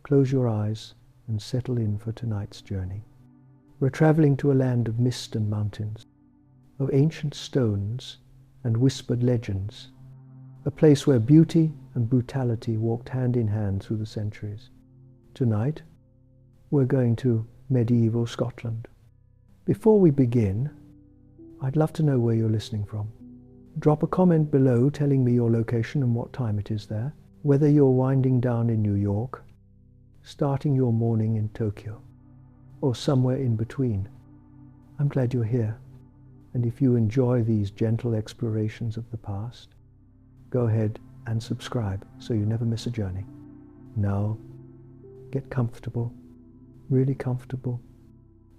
Close your eyes and settle in for tonight's journey. We're traveling to a land of mist and mountains, of ancient stones and whispered legends, a place where beauty and brutality walked hand in hand through the centuries. Tonight, we're going to medieval Scotland. Before we begin, I'd love to know where you're listening from. Drop a comment below telling me your location and what time it is there, whether you're winding down in New York, starting your morning in Tokyo, or somewhere in between. I'm glad you're here, and if you enjoy these gentle explorations of the past, go ahead and subscribe so you never miss a journey. Now, get comfortable, really comfortable.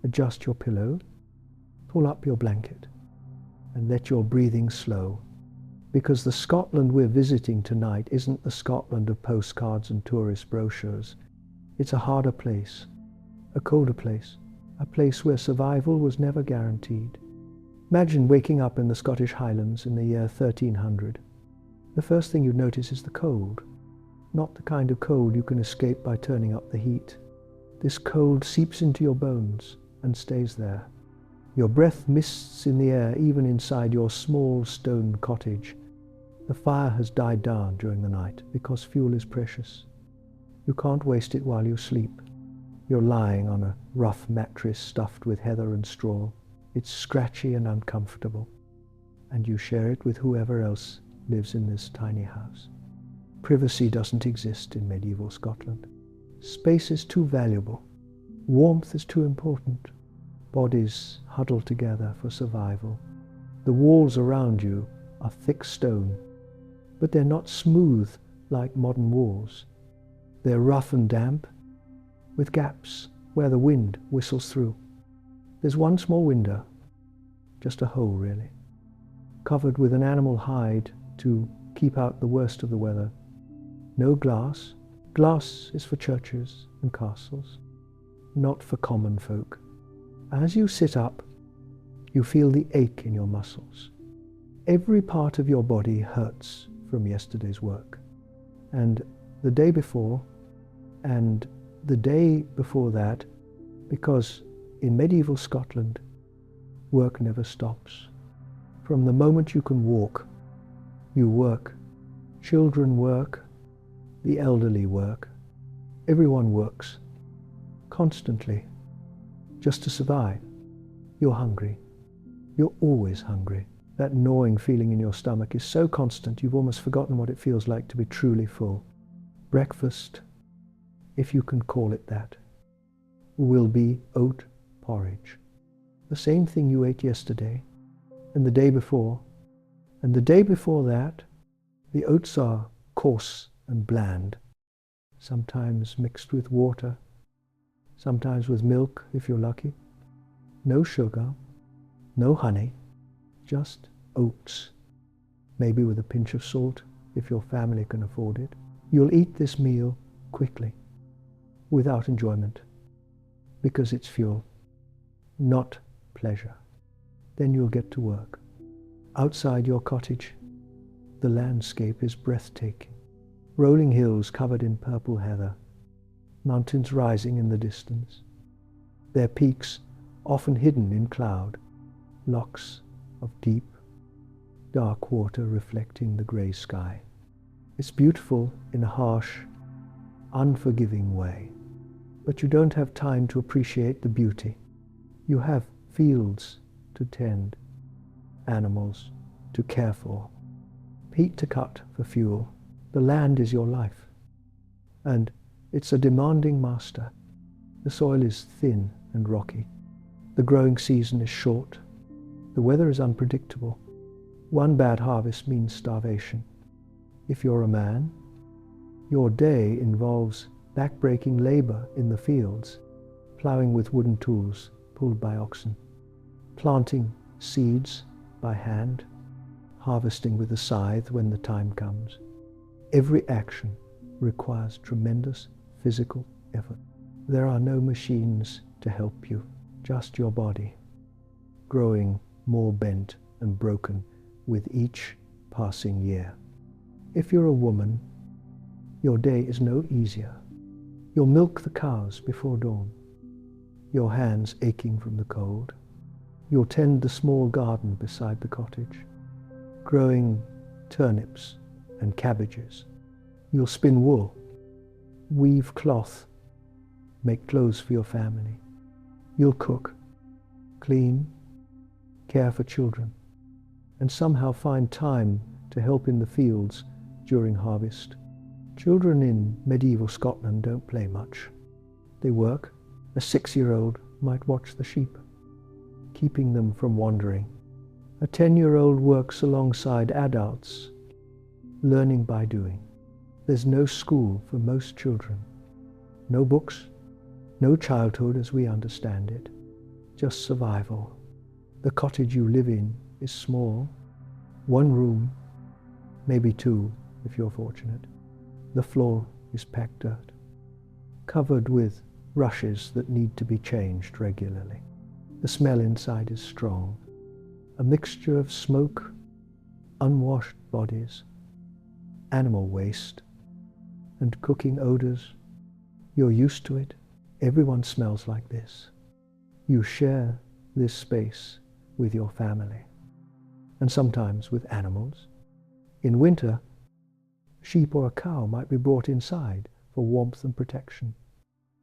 Adjust your pillow, pull up your blanket, and let your breathing slow, because the Scotland we're visiting tonight isn't the Scotland of postcards and tourist brochures. It's a harder place, a colder place, a place where survival was never guaranteed. Imagine waking up in the Scottish Highlands in the year 1300. The first thing you'd notice is the cold, not the kind of cold you can escape by turning up the heat. This cold seeps into your bones and stays there. Your breath mists in the air even inside your small stone cottage. The fire has died down during the night because fuel is precious. You can't waste it while you sleep. You're lying on a rough mattress stuffed with heather and straw. It's scratchy and uncomfortable, and you share it with whoever else lives in this tiny house. Privacy doesn't exist in medieval Scotland. Space is too valuable. Warmth is too important. Bodies huddle together for survival. The walls around you are thick stone, but they're not smooth like modern walls. They're rough and damp, with gaps where the wind whistles through. There's one small window, just a hole really, covered with an animal hide to keep out the worst of the weather. No glass. Glass is for churches and castles, not for common folk. As you sit up, you feel the ache in your muscles. Every part of your body hurts from yesterday's work. And the day before, and the day before that, because in medieval Scotland, work never stops. From the moment you can walk, you work. Children work, the elderly work. Everyone works, constantly, just to survive. You're hungry. You're always hungry. That gnawing feeling in your stomach is so constant you've almost forgotten what it feels like to be truly full. Breakfast, if you can call it that, will be oat porridge. The same thing you ate yesterday, and the day before, and the day before that. The oats are coarse and bland, sometimes mixed with water, sometimes with milk if you're lucky. No sugar, no honey, just oats, maybe with a pinch of salt if your family can afford it. You'll eat this meal quickly, without enjoyment, because it's fuel, not pleasure. Then you'll get to work. Outside your cottage, the landscape is breathtaking. Rolling hills covered in purple heather, mountains rising in the distance, their peaks often hidden in cloud, locks of deep, dark water reflecting the grey sky. It's beautiful in a harsh, unforgiving way, but you don't have time to appreciate the beauty. You have fields to tend, animals to care for, peat to cut for fuel. The land is your life, and it's a demanding master. The soil is thin and rocky. The growing season is short. The weather is unpredictable. One bad harvest means starvation. If you're a man, your day involves back-breaking labor in the fields, plowing with wooden tools pulled by oxen, planting seeds by hand, harvesting with a scythe when the time comes. Every action requires tremendous physical effort. There are no machines to help you, just your body, growing more bent and broken with each passing year. If you're a woman, your day is no easier. You'll milk the cows before dawn, your hands aching from the cold. You'll tend the small garden beside the cottage, growing turnips and cabbages. You'll spin wool, weave cloth, make clothes for your family. You'll cook, clean, care for children, and somehow find time to help in the fields during harvest. Children in medieval Scotland don't play much. They work. A 6-year-old might watch the sheep, keeping them from wandering. A 10-year-old works alongside adults, learning by doing. There's no school for most children. No books, no childhood as we understand it, just survival. The cottage you live in is small, 1 room, maybe 2 if you're fortunate. The floor is packed dirt, covered with rushes that need to be changed regularly. The smell inside is strong, a mixture of smoke, unwashed bodies, animal waste, and cooking odors. You're used to it. Everyone smells like this. You share this space with your family, and sometimes with animals. In winter, sheep or a cow might be brought inside for warmth and protection.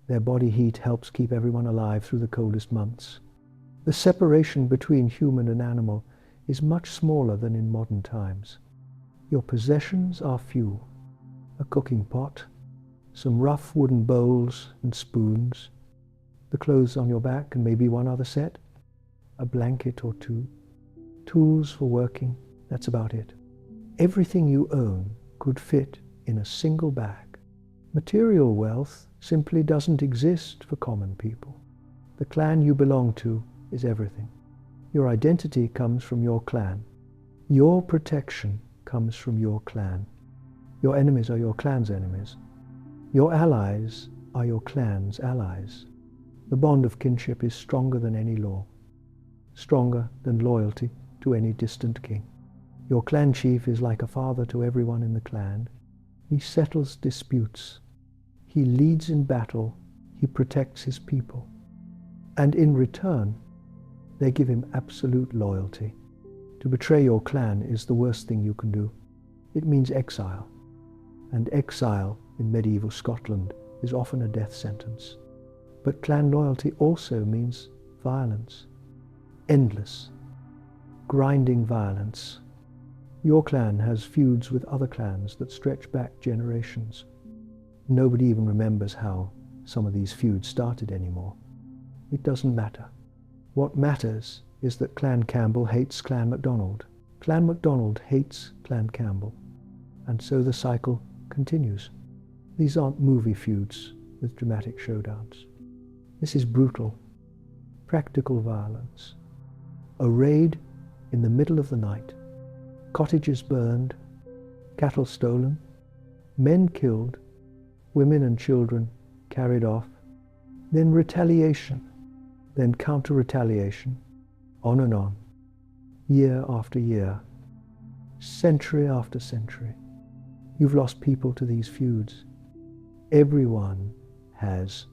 Their body heat helps keep everyone alive through the coldest months. The separation between human and animal is much smaller than in modern times. Your possessions are few: a cooking pot, some rough wooden bowls and spoons, the clothes on your back and maybe 1 other set, a blanket or 2, tools for working. That's about it. Everything you own could fit in a single bag. Material wealth simply doesn't exist for common people. The clan you belong to is everything. Your identity comes from your clan. Your protection comes from your clan. Your enemies are your clan's enemies. Your allies are your clan's allies. The bond of kinship is stronger than any law, stronger than loyalty to any distant king. Your clan chief is like a father to everyone in the clan. He settles disputes. He leads in battle. He protects his people. And in return, they give him absolute loyalty. To betray your clan is the worst thing you can do. It means exile. And exile in medieval Scotland is often a death sentence. But clan loyalty also means violence. Endless, grinding violence. Your clan has feuds with other clans that stretch back generations. Nobody even remembers how some of these feuds started anymore. It doesn't matter. What matters is that Clan Campbell hates Clan MacDonald. Clan MacDonald hates Clan Campbell. And so the cycle continues. These aren't movie feuds with dramatic showdowns. This is brutal, practical violence. A raid in the middle of the night. Cottages burned, cattle stolen, men killed, women and children carried off, then retaliation, then counter-retaliation, on and on, year after year, century after century. You've lost people to these feuds. Everyone has.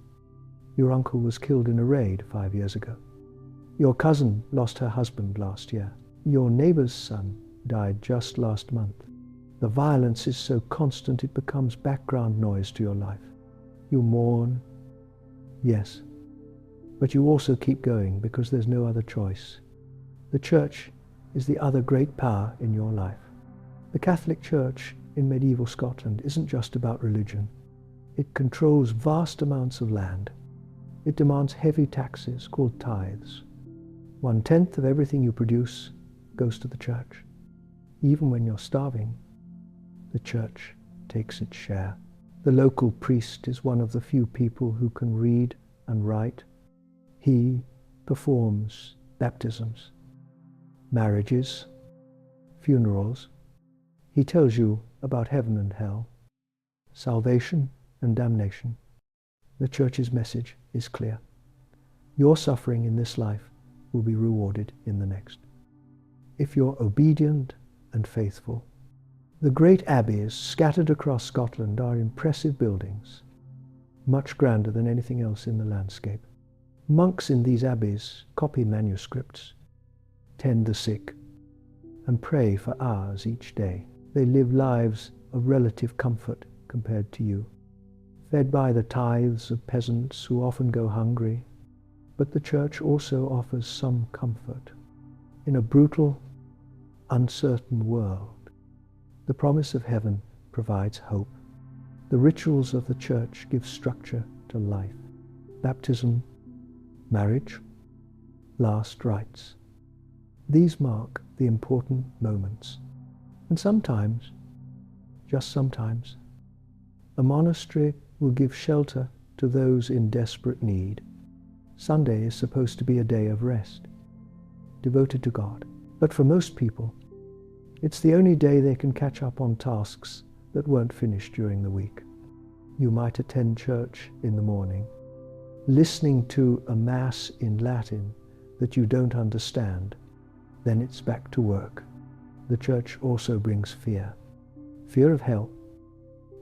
Your uncle was killed in a raid 5 years ago. Your cousin lost her husband last year. Your neighbor's son died just last month. The violence is so constant it becomes background noise to your life. You mourn, yes, but you also keep going because there's no other choice. The church is the other great power in your life. The Catholic Church in medieval Scotland isn't just about religion. It controls vast amounts of land. It demands heavy taxes called tithes. 1/10 of everything you produce goes to the church. Even when you're starving, the church takes its share. The local priest is one of the few people who can read and write. He performs baptisms, marriages, funerals. He tells you about heaven and hell, salvation and damnation. The church's message is clear. Your suffering in this life will be rewarded in the next, if you're obedient and faithful. The great abbeys scattered across Scotland are impressive buildings. much grander than anything else in the landscape. Monks in these abbeys copy manuscripts, tend the sick, and pray for hours each day. They live lives of relative comfort compared to you, fed by the tithes of peasants who often go hungry. But the church also offers some comfort. In a brutal, uncertain world, the promise of heaven provides hope. The rituals of the church give structure to life. Baptism, marriage, last rites. These mark the important moments. And sometimes, just sometimes, a monastery will give shelter to those in desperate need. Sunday is supposed to be a day of rest, devoted to God. But for most people, it's the only day they can catch up on tasks that weren't finished during the week. You might attend church in the morning, listening to a mass in Latin that you don't understand. Then it's back to work. The church also brings fear. Fear of hell,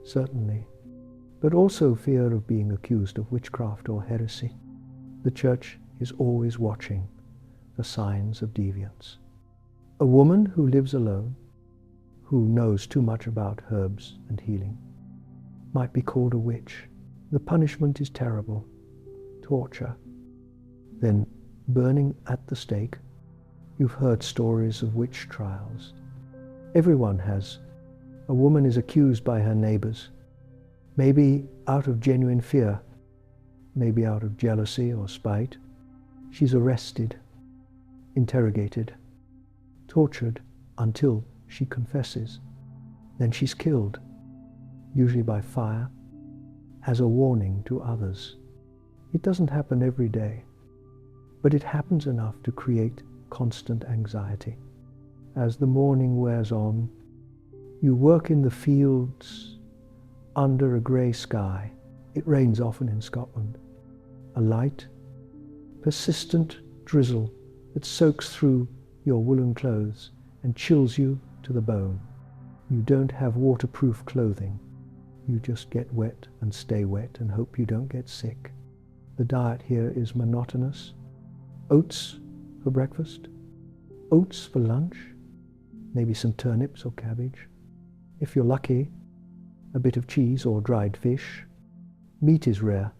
certainly, but also fear of being accused of witchcraft or heresy. The church is always watching the signs of deviance. A woman who lives alone, who knows too much about herbs and healing, might be called a witch. The punishment is terrible. Torture, then burning at the stake. You've heard stories of witch trials. Everyone has. A woman is accused by her neighbors, maybe out of genuine fear, maybe out of jealousy or spite. She's arrested, interrogated, tortured until she confesses. Then she's killed, usually by fire, as a warning to others. It doesn't happen every day, but it happens enough to create constant anxiety. As the morning wears on, you work in the fields under a grey sky. It rains often in Scotland. A light, persistent drizzle that soaks through your woolen clothes and chills you to the bone. You don't have waterproof clothing. You just get wet and stay wet and hope you don't get sick. The diet here is monotonous. Oats for breakfast, oats for lunch, maybe some turnips or cabbage. If you're lucky, a bit of cheese or dried fish. Meat is rare,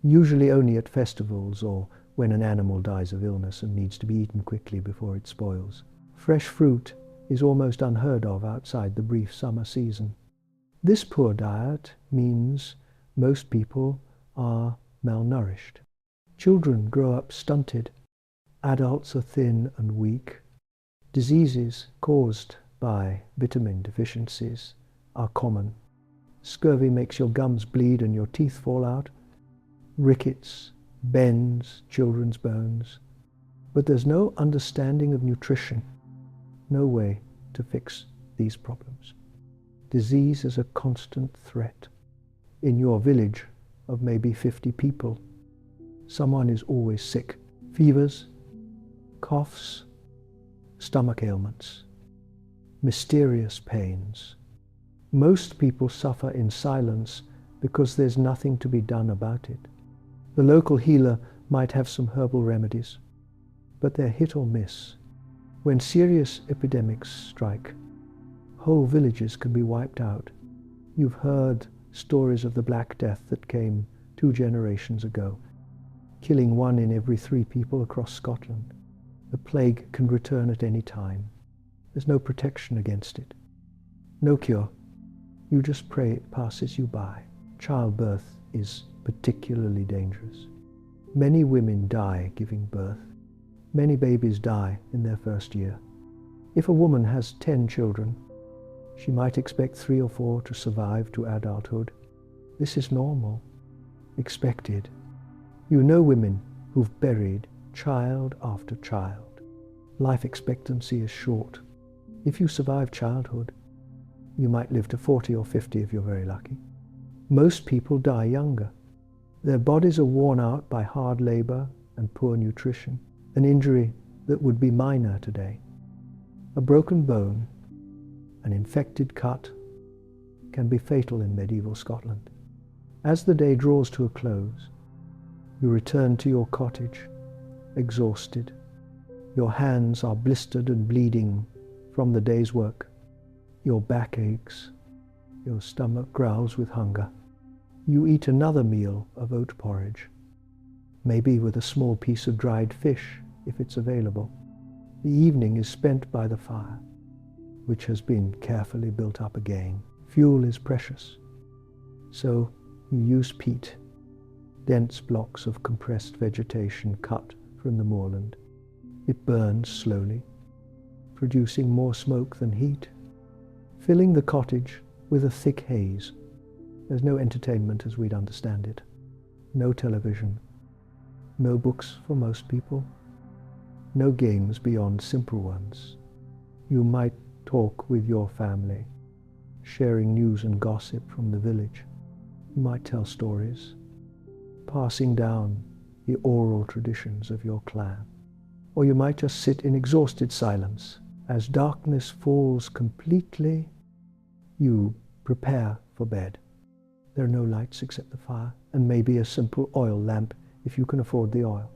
usually only at festivals or when an animal dies of illness and needs to be eaten quickly before it spoils. Fresh fruit is almost unheard of outside the brief summer season. This poor diet means most people are malnourished. Children grow up stunted. Adults are thin and weak. Diseases caused by vitamin deficiencies are common. Scurvy makes your gums bleed and your teeth fall out. Rickets bends children's bones. But there's no understanding of nutrition, no way to fix these problems. Disease is a constant threat. In your village of maybe 50 people, someone is always sick. Fevers, coughs, stomach ailments, mysterious pains. Most people suffer in silence because there's nothing to be done about it. The local healer might have some herbal remedies, but they're hit or miss. When serious epidemics strike, whole villages can be wiped out. You've heard stories of the Black Death that came 2 generations ago, killing 1 in every 3 people across Scotland. The plague can return at any time. There's no protection against it. No cure. You just pray it passes you by. Childbirth is particularly dangerous. Many women die giving birth. Many babies die in their first year. If a woman has 10 children, she might expect 3 or 4 to survive to adulthood. This is normal, expected. You know women who've buried child after child. Life expectancy is short. If you survive childhood, you might live to 40 or 50 if you're very lucky. Most people die younger. Their bodies are worn out by hard labor and poor nutrition, an injury that would be minor today. A broken bone, an infected cut, can be fatal in medieval Scotland. As the day draws to a close, you return to your cottage, exhausted. Your hands are blistered and bleeding from the day's work. Your back aches. Your stomach growls with hunger. You eat another meal of oat porridge, maybe with a small piece of dried fish if it's available. The evening is spent by the fire, which has been carefully built up again. Fuel is precious, so you use peat, dense blocks of compressed vegetation cut from the moorland. It burns slowly, producing more smoke than heat, filling the cottage with a thick haze. There's no entertainment as we'd understand it, no television, no books for most people, no games beyond simple ones. You might talk with your family, sharing news and gossip from the village. You might tell stories, passing down the oral traditions of your clan. Or you might just sit in exhausted silence. As darkness falls completely, you prepare for bed. There are no lights except the fire, and maybe a simple oil lamp if you can afford the oil.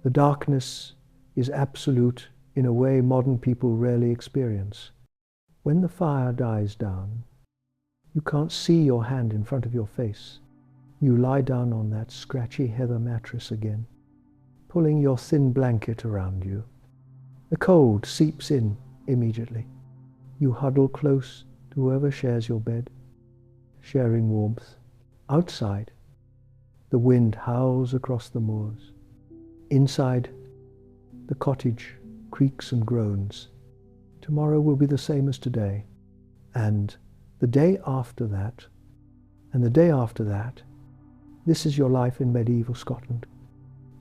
The darkness is absolute in a way modern people rarely experience. When the fire dies down, you can't see your hand in front of your face. You lie down on that scratchy heather mattress again, pulling your thin blanket around you. The cold seeps in immediately. You huddle close to whoever shares your bed, sharing warmth. Outside, the wind howls across the moors. Inside, the cottage creaks and groans. Tomorrow will be the same as today, and the day after that, and the day after that. This is your life in medieval Scotland.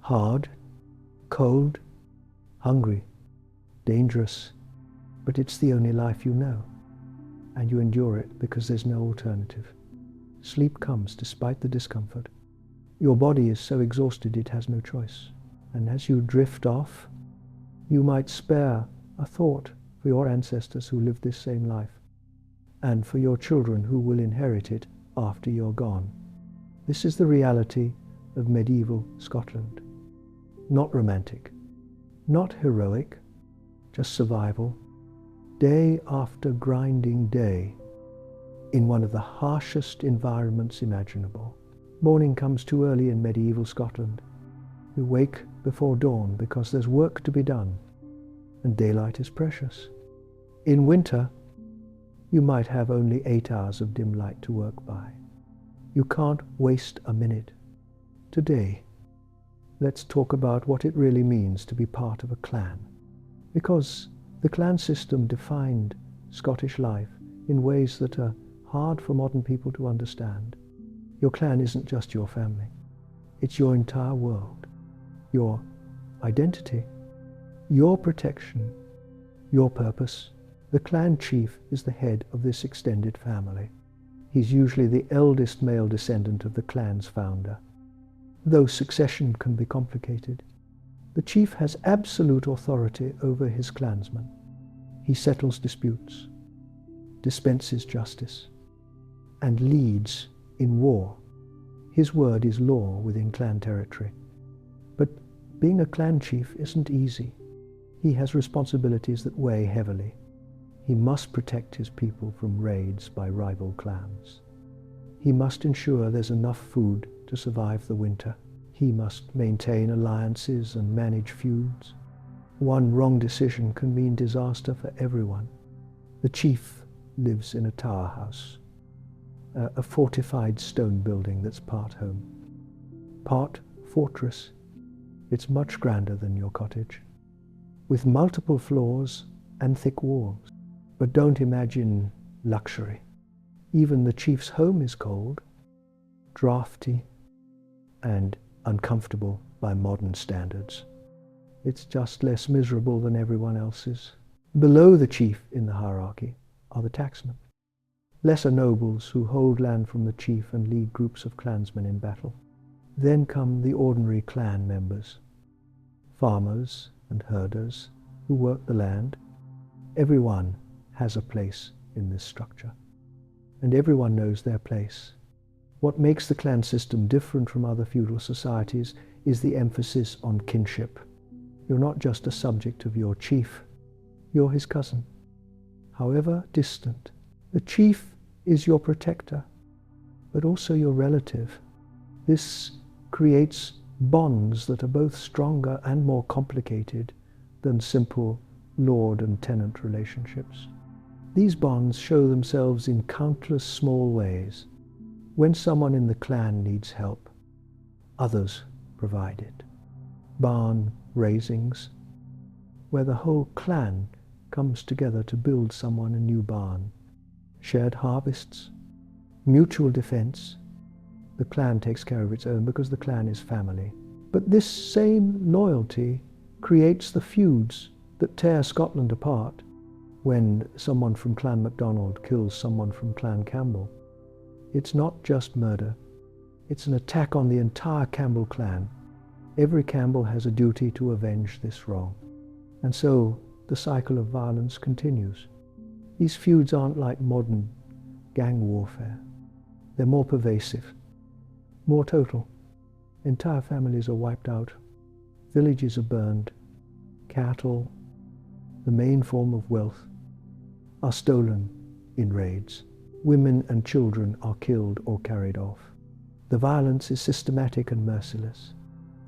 Hard, cold, hungry, dangerous, but it's the only life you know, and you endure it because there's no alternative. Sleep comes despite the discomfort. Your body is so exhausted it has no choice, and as you drift off, you might spare a thought for your ancestors who lived this same life, and for your children who will inherit it after you're gone. This is the reality of medieval Scotland. Not romantic, not heroic, just survival, day after grinding day, in one of the harshest environments imaginable. Morning comes too early in medieval Scotland. We wake before dawn because there's work to be done, and daylight is precious. In winter, you might have only 8 hours of dim light to work by. You can't waste a minute. Today, let's talk about what it really means to be part of a clan, because the clan system defined Scottish life in ways that are hard for modern people to understand. Your clan isn't just your family. It's your entire world, your identity, your protection, your purpose. The clan chief is the head of this extended family. He's usually the eldest male descendant of the clan's founder. Though succession can be complicated, the chief has absolute authority over his clansmen. He settles disputes, dispenses justice, and leads in war. His word is law within clan territory. But being a clan chief isn't easy. He has responsibilities that weigh heavily. He must protect his people from raids by rival clans. He must ensure there's enough food to survive the winter. He must maintain alliances and manage feuds. One wrong decision can mean disaster for everyone. The chief lives in a tower house, a fortified stone building that's part home, part fortress. It's much grander than your cottage, with multiple floors and thick walls. But don't imagine luxury. Even the chief's home is cold, drafty, and uncomfortable by modern standards. It's just less miserable than everyone else's. Below the chief in the hierarchy are the tacksmen, lesser nobles who hold land from the chief and lead groups of clansmen in battle. Then come the ordinary clan members, farmers and herders who work the land. Everyone has a place in this structure, and everyone knows their place. What makes the clan system different from other feudal societies is the emphasis on kinship. You're not just a subject of your chief, you're his cousin, however distant. The chief is your protector, but also your relative. This creates bonds that are both stronger and more complicated than simple lord and tenant relationships. These bonds show themselves in countless small ways. When someone in the clan needs help, others provide it. Barn raisings, where the whole clan comes together to build someone a new barn. Shared harvests, mutual defense. The clan takes care of its own because the clan is family. But this same loyalty creates the feuds that tear Scotland apart when someone from Clan MacDonald kills someone from Clan Campbell. It's not just murder. It's an attack on the entire Campbell clan. Every Campbell has a duty to avenge this wrong. And so the cycle of violence continues. These feuds aren't like modern gang warfare. They're more pervasive, more total. Entire families are wiped out. Villages are burned. Cattle, the main form of wealth, are stolen in raids. Women and children are killed or carried off. The violence is systematic and merciless.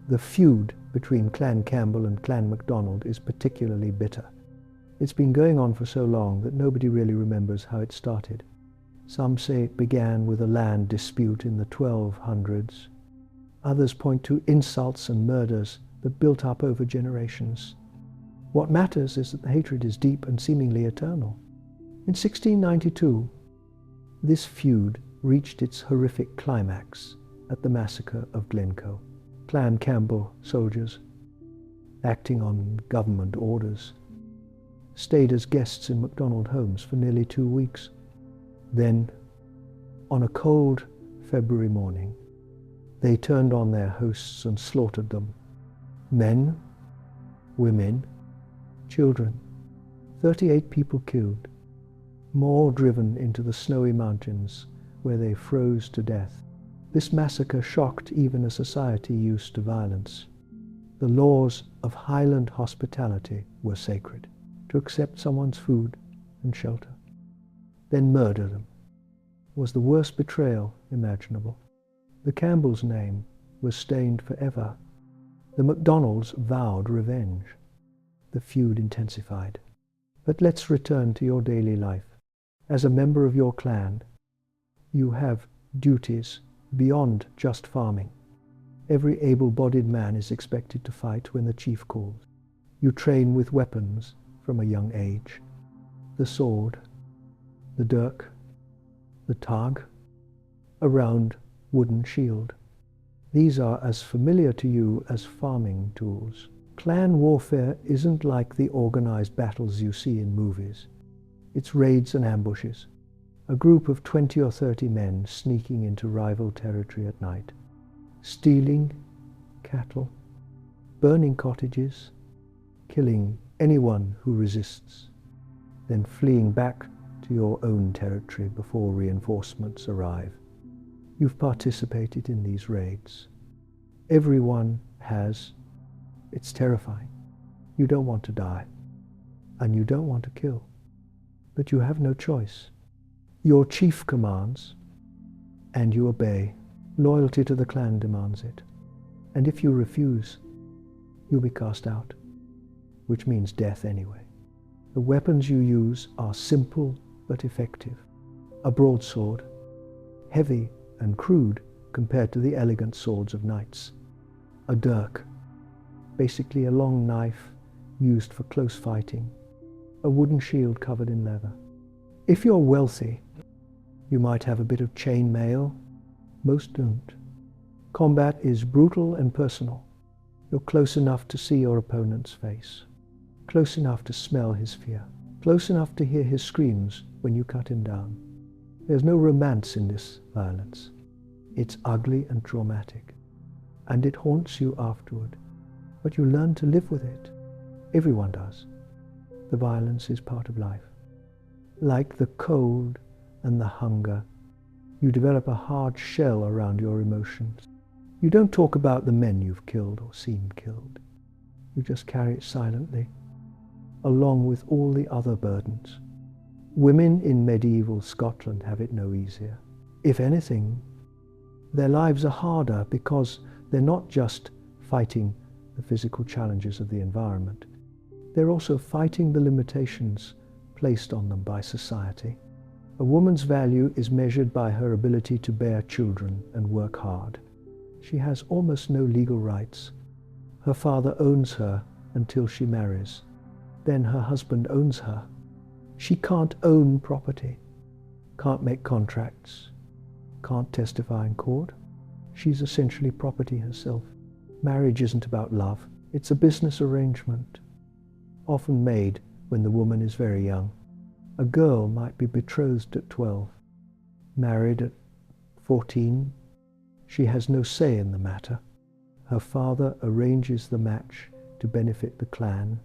The feud between Clan Campbell and Clan MacDonald is particularly bitter. It's been going on for so long that nobody really remembers how it started. Some say it began with a land dispute in the 1200s. Others point to insults and murders that built up over generations. What matters is that the hatred is deep and seemingly eternal. In 1692, this feud reached its horrific climax at the massacre of Glencoe. Clan Campbell soldiers, acting on government orders, stayed as guests in MacDonald homes for nearly 2 weeks. Then, on a cold February morning, they turned on their hosts and slaughtered them. Men, women, children, 38 people killed, more driven into the snowy mountains where they froze to death. This massacre shocked even a society used to violence. The laws of Highland hospitality were sacred. To accept someone's food and shelter, then murder them, was the worst betrayal imaginable. The Campbells' name was stained forever. The MacDonalds vowed revenge. The feud intensified. But let's return to your daily life. As a member of your clan, you have duties beyond just farming. Every able-bodied man is expected to fight when the chief calls. You train with weapons from a young age. The sword, the dirk, the targ, a round wooden shield. These are as familiar to you as farming tools. Clan warfare isn't like the organized battles you see in movies. It's raids and ambushes. A group of 20 or 30 men sneaking into rival territory at night, stealing cattle, burning cottages, killing anyone who resists, then fleeing back to your own territory before reinforcements arrive. You've participated in these raids. Everyone has. It's terrifying. You don't want to die, and you don't want to kill, but you have no choice. Your chief commands, and you obey. Loyalty to the clan demands it. And if you refuse, you'll be cast out, which means death anyway. The weapons you use are simple but effective. A broadsword, heavy and crude compared to the elegant swords of knights. A dirk, basically a long knife used for close fighting. A wooden shield covered in leather. If you're wealthy, you might have a bit of chain mail. Most don't. Combat is brutal and personal. You're close enough to see your opponent's face, close enough to smell his fear, close enough to hear his screams when you cut him down. There's no romance in this violence. It's ugly and traumatic, and it haunts you afterward. But you learn to live with it. Everyone does. The violence is part of life. Like the cold and the hunger, You develop a hard shell around your emotions. You don't talk about the men you've killed or seen killed. You just carry it silently, along with all the other burdens. Women in medieval Scotland have it no easier. If anything, their lives are harder because they're not just fighting the physical challenges of the environment. They're also fighting the limitations placed on them by society. A woman's value is measured by her ability to bear children and work hard. She has almost no legal rights. Her father owns her until she marries. Then her husband owns her. She can't own property, can't make contracts, can't testify in court. She's essentially property herself. Marriage isn't about love. It's a business arrangement, often made when the woman is very young. A girl might be betrothed at 12, married at 14. She has no say in the matter. Her father arranges the match to benefit the clan,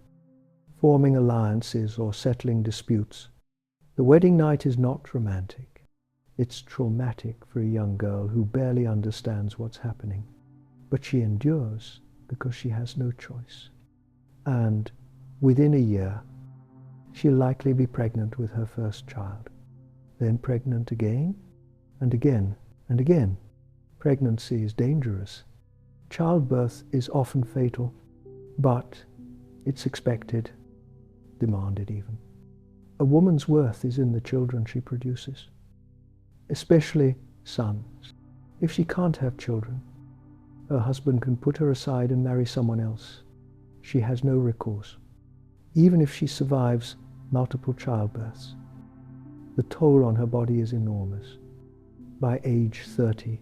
forming alliances or settling disputes. The wedding night is not romantic. It's traumatic for a young girl who barely understands what's happening. But she endures because she has no choice. And within a year, she'll likely be pregnant with her first child, then pregnant again and again and again. Pregnancy is dangerous. Childbirth is often fatal, but it's expected, demanded even. A woman's worth is in the children she produces, especially sons. If she can't have children, her husband can put her aside and marry someone else. She has no recourse. Even if she survives multiple childbirths, the toll on her body is enormous. By age 30,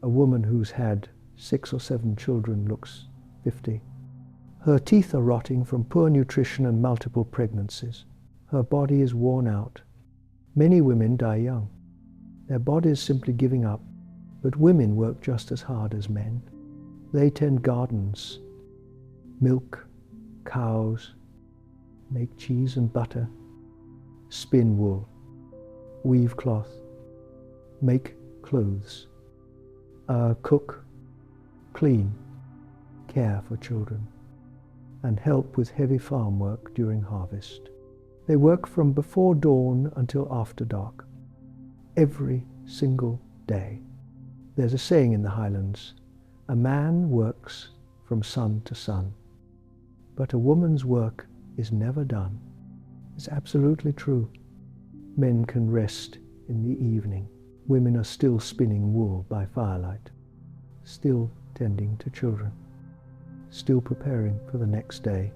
a woman who's had 6 or 7 children looks 50. Her teeth are rotting from poor nutrition and multiple pregnancies. Her body is worn out. Many women die young. Their bodies simply giving up. But women work just as hard as men. They tend gardens, milk cows, make cheese and butter, spin wool, weave cloth, make clothes, cook, clean, care for children, and help with heavy farm work during harvest. They work from before dawn until after dark, every single day. There's a saying in the Highlands, a man works from sun to sun, but a woman's work is never done. It's absolutely true. Men can rest in the evening. Women are still spinning wool by firelight, still tending to children, still preparing for the next day.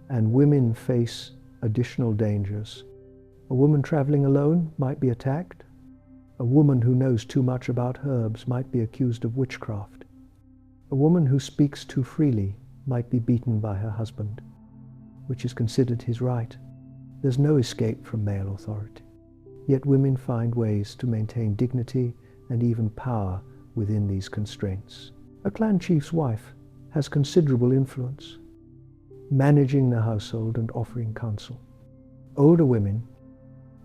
And women face additional dangers. A woman traveling alone might be attacked. A woman who knows too much about herbs might be accused of witchcraft. A woman who speaks too freely might be beaten by her husband, which is considered his right. There's no escape from male authority. Yet women find ways to maintain dignity and even power within these constraints. A clan chief's wife has considerable influence, managing the household and offering counsel. Older women,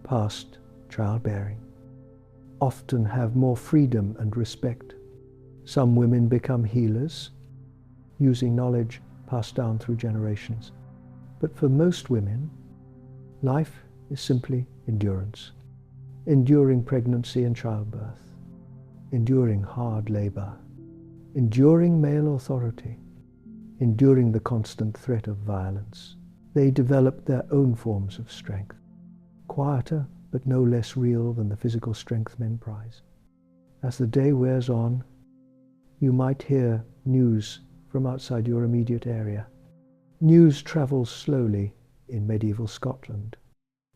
past childbearing, often have more freedom and respect. Some women become healers, using knowledge passed down through generations. But for most women, life is simply endurance. Enduring pregnancy and childbirth, enduring hard labor, enduring male authority, enduring the constant threat of violence. They develop their own forms of strength, quieter but no less real than the physical strength men prize. As the day wears on, you might hear news from outside your immediate area. News travels slowly in medieval Scotland.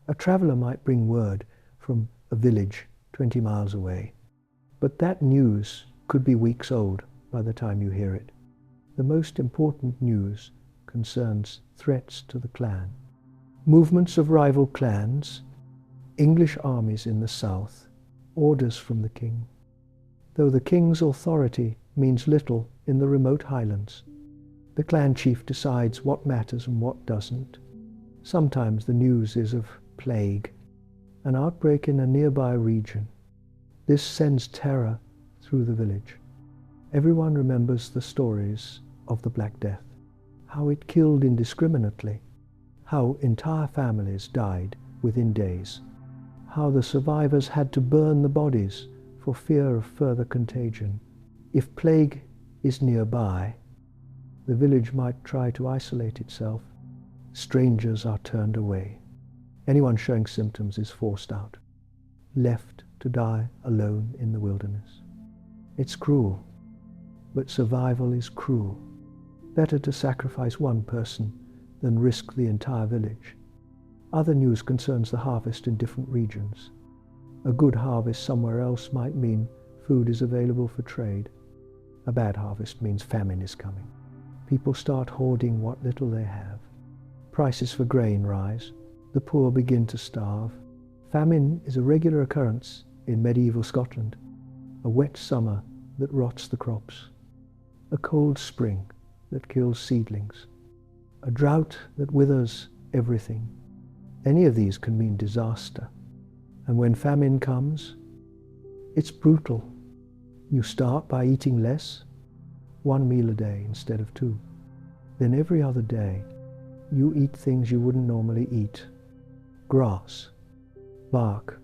A traveller might bring word from a village 20 miles away, but that news could be weeks old by the time you hear it. The most important news concerns threats to the clan, movements of rival clans, English armies in the south, orders from the king. Though the king's authority means little in the remote highlands, the clan chief decides what matters and what doesn't. Sometimes the news is of plague, an outbreak in a nearby region, This sends terror through the village. Everyone remembers the stories of the Black Death, how it killed indiscriminately, how entire families died within days, how the survivors had to burn the bodies for fear of further contagion. If plague is nearby, the village might try to isolate itself. Strangers are turned away. Anyone showing symptoms is forced out, left to die alone in the wilderness. It's cruel, but survival is cruel. Better to sacrifice one person than risk the entire village. Other news concerns the harvest in different regions. A good harvest somewhere else might mean food is available for trade. A bad harvest means famine is coming. People start hoarding what little they have. Prices for grain rise. The poor begin to starve. Famine is a regular occurrence in medieval Scotland. A wet summer that rots the crops. A cold spring that kills seedlings. A drought that withers everything. Any of these can mean disaster. And when famine comes, it's brutal. You start by eating less, 1 meal a day instead of 2. Then every other day, you eat things you wouldn't normally eat. Grass, bark,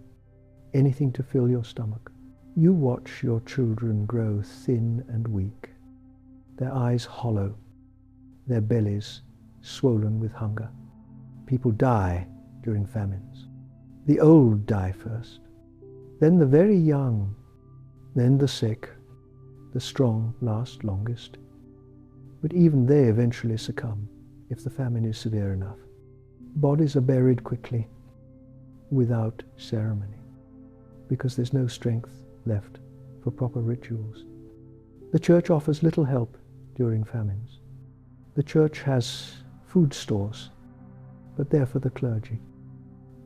anything to fill your stomach. You watch your children grow thin and weak, their eyes hollow, their bellies swollen with hunger. People die during famines. The old die first, then the very young, then the sick. The strong last longest. But even they eventually succumb if the famine is severe enough. Bodies are buried quickly, without ceremony, because there's no strength left for proper rituals. The church offers little help during famines. The church has food stores, but they're for the clergy,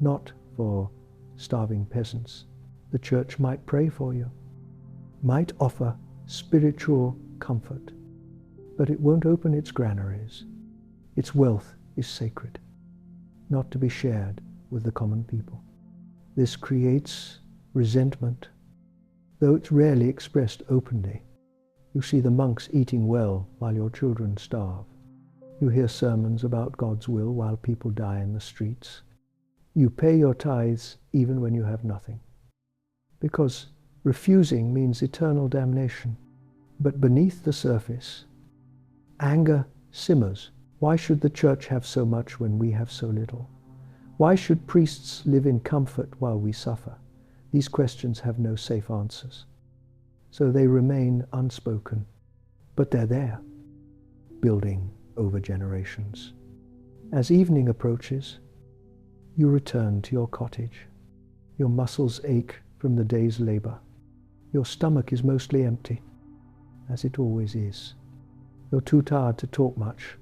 not for starving peasants. The church might pray for you, might offer spiritual comfort, but it won't open its granaries. Its wealth is sacred, not to be shared with the common people. This creates resentment, though it's rarely expressed openly. You see the monks eating well while your children starve. You hear sermons about God's will while people die in the streets. You pay your tithes even when you have nothing, because refusing means eternal damnation. But beneath the surface, anger simmers. Why should the church have so much when we have so little? Why should priests live in comfort while we suffer? These questions have no safe answers, so they remain unspoken. But they're there, building over generations. As evening approaches, you return to your cottage. Your muscles ache from the day's labor. Your stomach is mostly empty, as it always is. You're too tired to talk much,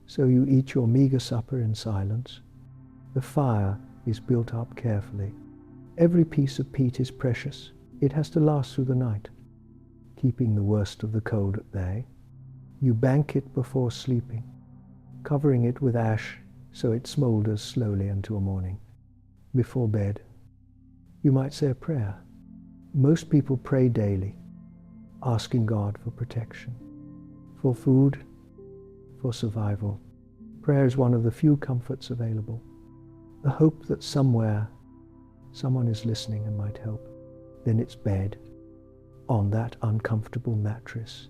so you eat your meager supper in silence. The fire is built up carefully. Every piece of peat is precious. It has to last through the night, keeping the worst of the cold at bay. You bank it before sleeping, covering it with ash so it smolders slowly until morning. Before bed, you might say a prayer. Most people pray daily, asking God for protection, for food, for survival. Prayer is one of the few comforts available. The hope that somewhere someone is listening and might help. Then it's bed, on that uncomfortable mattress,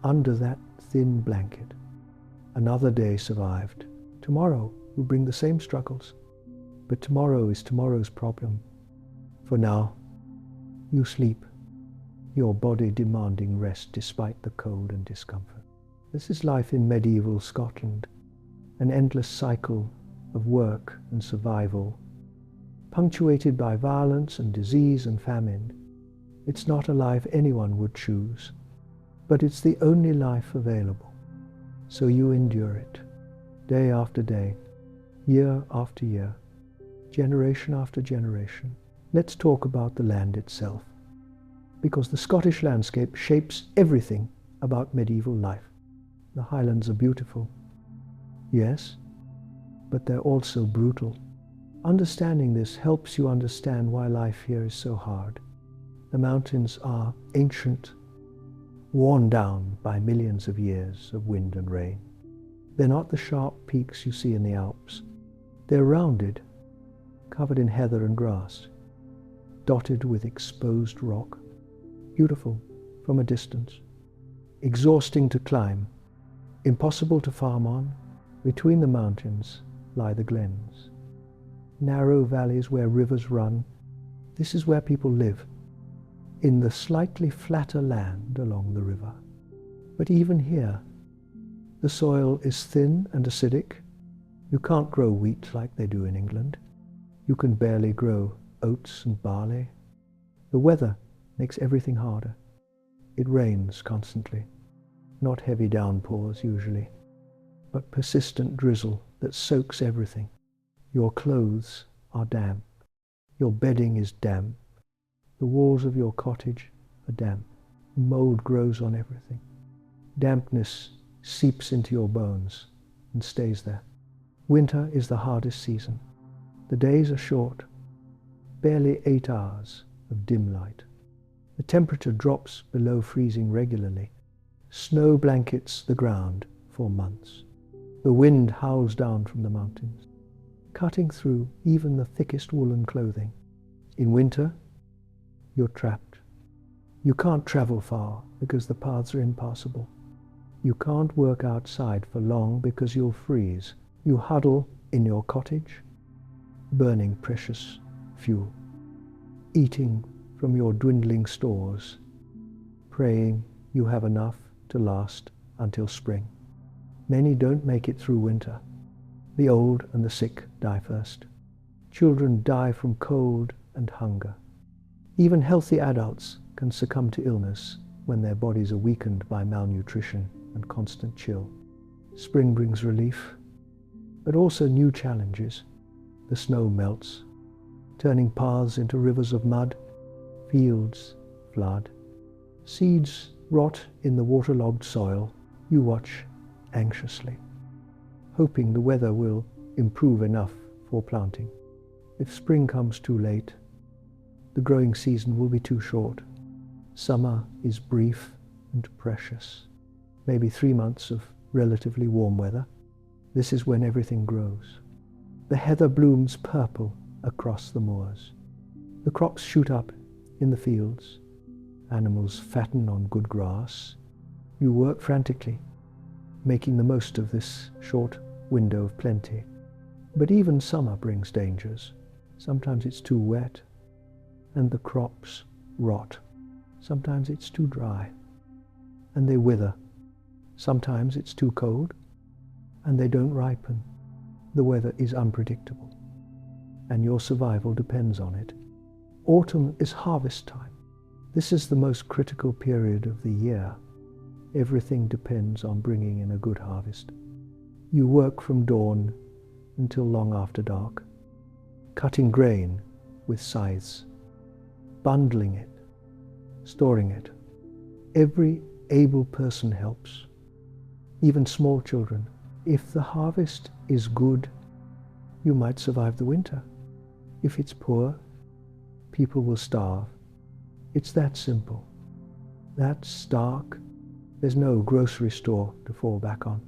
under that thin blanket. Another day survived. Tomorrow will bring the same struggles, but tomorrow is tomorrow's problem. For now, you sleep, your body demanding rest despite the cold and discomfort. This is life in medieval Scotland, an endless cycle of work and survival, punctuated by violence and disease and famine. It's not a life anyone would choose, but it's the only life available. So you endure it, day after day, year after year, generation after generation. Let's talk about the land itself, because the Scottish landscape shapes everything about medieval life. The Highlands are beautiful, yes, but they're also brutal. Understanding this helps you understand why life here is so hard. The mountains are ancient, worn down by millions of years of wind and rain. They're not the sharp peaks you see in the Alps. They're rounded, covered in heather and grass, dotted with exposed rock, beautiful from a distance, exhausting to climb, impossible to farm on. Between the mountains lie the glens, narrow valleys where rivers run. This is where people live, in the slightly flatter land along the river. But even here, the soil is thin and acidic. You can't grow wheat like they do in England. You can barely grow oats and barley. The weather makes everything harder. It rains constantly, not heavy downpours usually, but persistent drizzle that soaks everything. Your clothes are damp. Your bedding is damp. The walls of your cottage are damp. Mold grows on everything. Dampness seeps into your bones and stays there. Winter is the hardest season. The days are short, barely 8 hours of dim light. The temperature drops below freezing regularly. Snow blankets the ground for months. The wind howls down from the mountains, cutting through even the thickest woolen clothing. In winter, you're trapped. You can't travel far because the paths are impassable. You can't work outside for long because you'll freeze. You huddle in your cottage, burning precious fuel, eating from your dwindling stores, praying you have enough to last until spring. Many don't make it through winter. The old and the sick die first. Children die from cold and hunger. Even healthy adults can succumb to illness when their bodies are weakened by malnutrition and constant chill. Spring brings relief, but also new challenges. The snow melts, turning paths into rivers of mud. Fields flood. Seeds rot in the waterlogged soil. You watch anxiously, hoping the weather will improve enough for planting. If spring comes too late, the growing season will be too short. Summer is brief and precious. Maybe 3 months of relatively warm weather. This is when everything grows. The heather blooms purple across the moors. The crops shoot up in the fields. Animals fatten on good grass. You work frantically, making the most of this short window of plenty. But even summer brings dangers. Sometimes it's too wet, and the crops rot. Sometimes it's too dry, and they wither. Sometimes it's too cold, and they don't ripen. The weather is unpredictable, and your survival depends on it. Autumn is harvest time. This is the most critical period of the year. Everything depends on bringing in a good harvest. You work from dawn until long after dark, cutting grain with scythes, bundling it, storing it. Every able person helps, even small children. If the harvest is good, you might survive the winter. If it's poor, people will starve. It's that simple. That's stark. There's no grocery store to fall back on.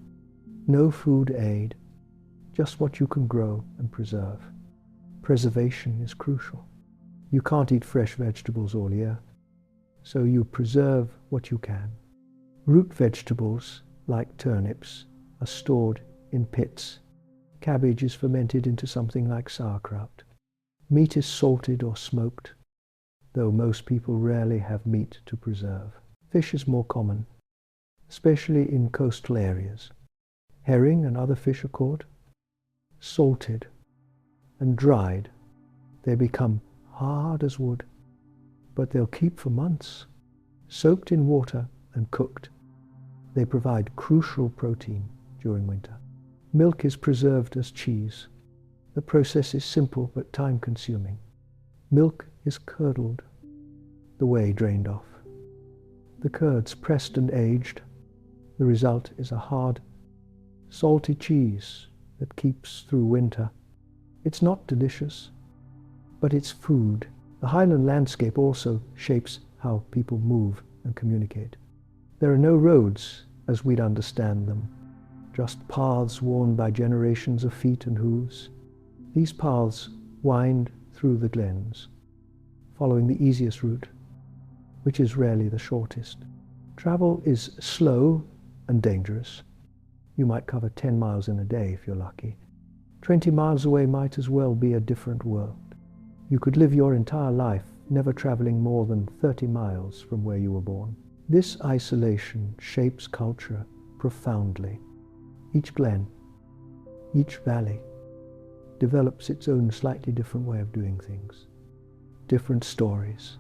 No food aid, just what you can grow and preserve. Preservation is crucial. You can't eat fresh vegetables all year, so you preserve what you can. Root vegetables, like turnips, are stored in pits. Cabbage is fermented into something like sauerkraut. Meat is salted or smoked, though most people rarely have meat to preserve. Fish is more common, especially in coastal areas. Herring and other fish are caught, salted, and dried. They become hard as wood, but they'll keep for months. Soaked in water and cooked, they provide crucial protein during winter. Milk is preserved as cheese. The process is simple but time-consuming. Milk is curdled, the whey drained off. The curds pressed and aged. The result is a hard, salty cheese that keeps through winter. It's not delicious, but it's food. The highland landscape also shapes how people move and communicate. There are no roads as we'd understand them, just paths worn by generations of feet and hooves. These paths wind through the glens, following the easiest route, which is rarely the shortest. Travel is slow and dangerous. You might cover 10 miles in a day if you're lucky. 20 miles away might as well be a different world. You could live your entire life never traveling more than 30 miles from where you were born. This isolation shapes culture profoundly. Each glen, each valley, develops its own slightly different way of doing things. Different stories,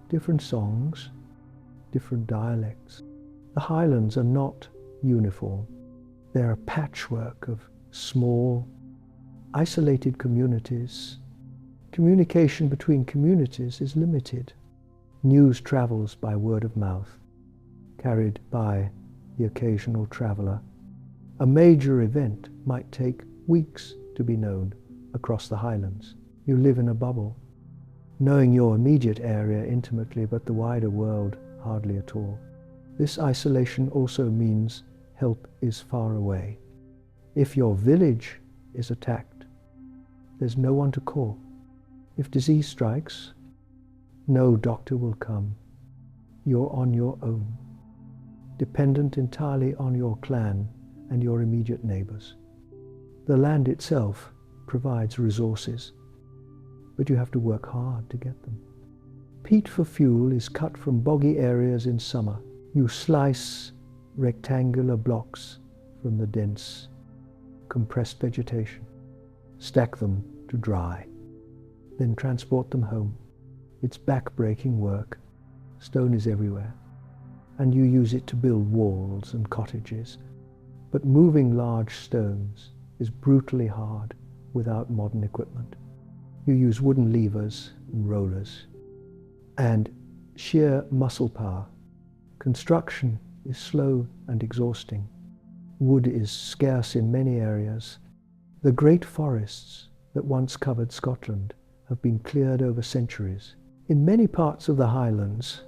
different songs, different dialects. The highlands are not uniform. They're a patchwork of small, isolated communities. Communication between communities is limited. News travels by word of mouth, carried by the occasional traveler. A major event might take weeks to be known across the highlands. You live in a bubble, knowing your immediate area intimately, but the wider world hardly at all. This isolation also means help is far away. If your village is attacked, there's no one to call. If disease strikes, no doctor will come. You're on your own, dependent entirely on your clan and your immediate neighbors. The land itself provides resources, but you have to work hard to get them. Peat for fuel is cut from boggy areas in summer. You slice rectangular blocks from the dense, compressed vegetation, stack them to dry, then transport them home. It's back-breaking work. Stone is everywhere, and you use it to build walls and cottages. But moving large stones is brutally hard without modern equipment. You use wooden levers and rollers, and sheer muscle power. Construction is slow and exhausting. Wood is scarce in many areas. The great forests that once covered Scotland have been cleared over centuries. In many parts of the highlands,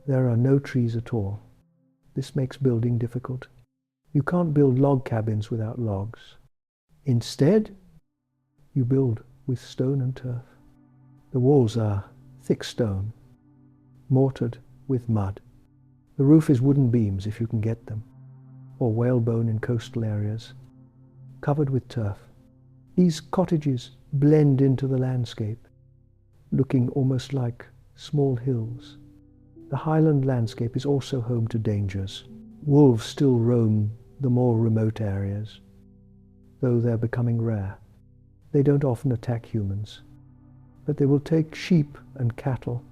there are no trees at all. This makes building difficult. You can't build log cabins without logs. Instead, you build with stone and turf. The walls are thick stone, mortared with mud. The roof is wooden beams if you can get them, or whalebone in coastal areas, covered with turf. These cottages blend into the landscape, looking almost like small hills. The highland landscape is also home to dangers. Wolves still roam the more remote areas, though they're becoming rare. They don't often attack humans, but they will take sheep and cattle.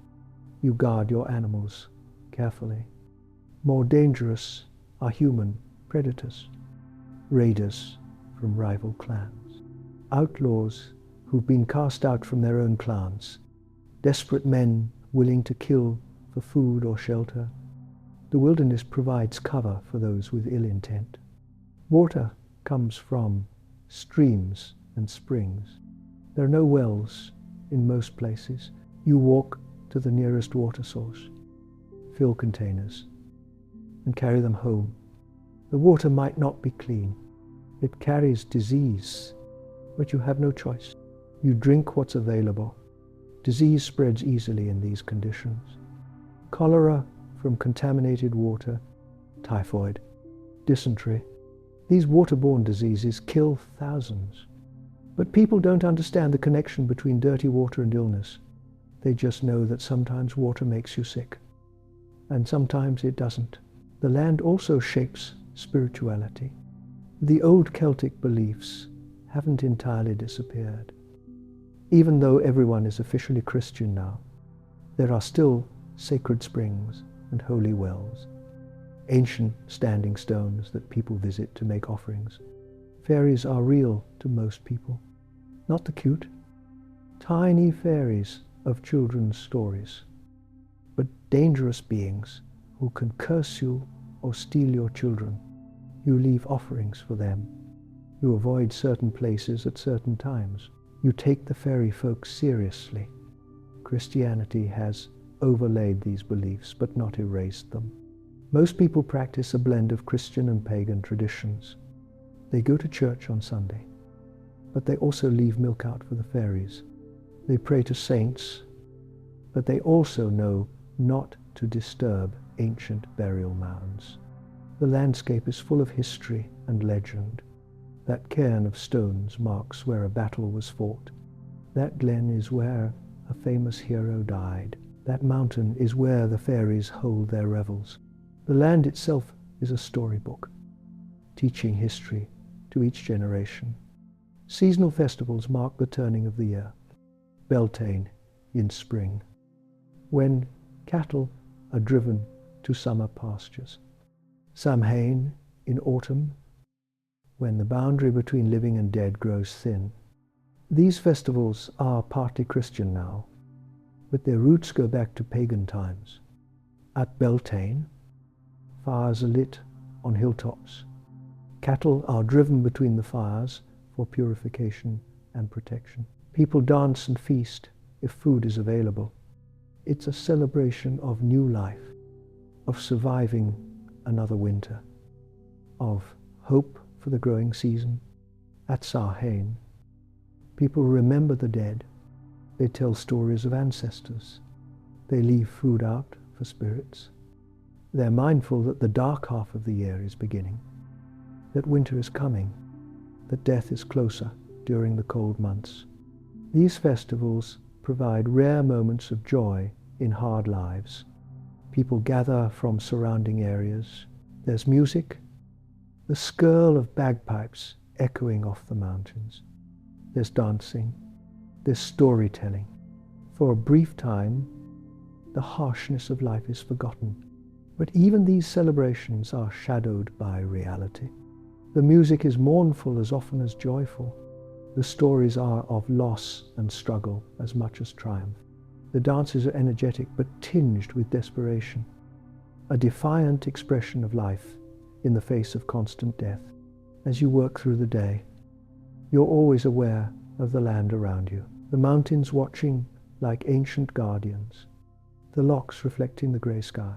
You guard your animals carefully. More dangerous are human predators, raiders from rival clans, outlaws who've been cast out from their own clans, desperate men willing to kill for food or shelter. The wilderness provides cover for those with ill intent. Water comes from streams and springs. There are no wells in most places. You walk to the nearest water source, fill containers, and carry them home. The water might not be clean. It carries disease, but you have no choice. You drink what's available. Disease spreads easily in these conditions. Cholera from contaminated water, typhoid, dysentery. These waterborne diseases kill thousands. But people don't understand the connection between dirty water and illness. They just know that sometimes water makes you sick, and sometimes it doesn't. The land also shapes spirituality. The old Celtic beliefs haven't entirely disappeared. Even though everyone is officially Christian now, there are still sacred springs and holy wells, ancient standing stones that people visit to make offerings. Fairies are real to most people, not the cute, tiny fairies of children's stories, but dangerous beings who can curse you or steal your children. You leave offerings for them. You avoid certain places at certain times. You take the fairy folk seriously. Christianity has overlaid these beliefs but not erased them. Most people practice a blend of Christian and pagan traditions. They go to church on Sunday, but they also leave milk out for the fairies. They pray to saints, but they also know not to disturb ancient burial mounds. The landscape is full of history and legend. That cairn of stones marks where a battle was fought. That glen is where a famous hero died. That mountain is where the fairies hold their revels. The land itself is a storybook, teaching history to each generation. Seasonal festivals mark the turning of the year. Beltane in spring, when cattle are driven to summer pastures. Samhain in autumn, when the boundary between living and dead grows thin. These festivals are partly Christian now, but their roots go back to pagan times. At Beltane, fires are lit on hilltops. Cattle are driven between the fires for purification and protection. People dance and feast if food is available. It's a celebration of new life, of surviving another winter, of hope for the growing season. At Samhain, people remember the dead. They tell stories of ancestors. They leave food out for spirits. They're mindful that the dark half of the year is beginning, that winter is coming, that death is closer during the cold months. These festivals provide rare moments of joy in hard lives. People gather from surrounding areas. There's music, the skirl of bagpipes echoing off the mountains. There's dancing, there's storytelling. For a brief time, the harshness of life is forgotten. But even these celebrations are shadowed by reality. The music is mournful as often as joyful. The stories are of loss and struggle as much as triumph. The dances are energetic but tinged with desperation, a defiant expression of life in the face of constant death. As you work through the day, you're always aware of the land around you, the mountains watching like ancient guardians, the lochs reflecting the grey sky,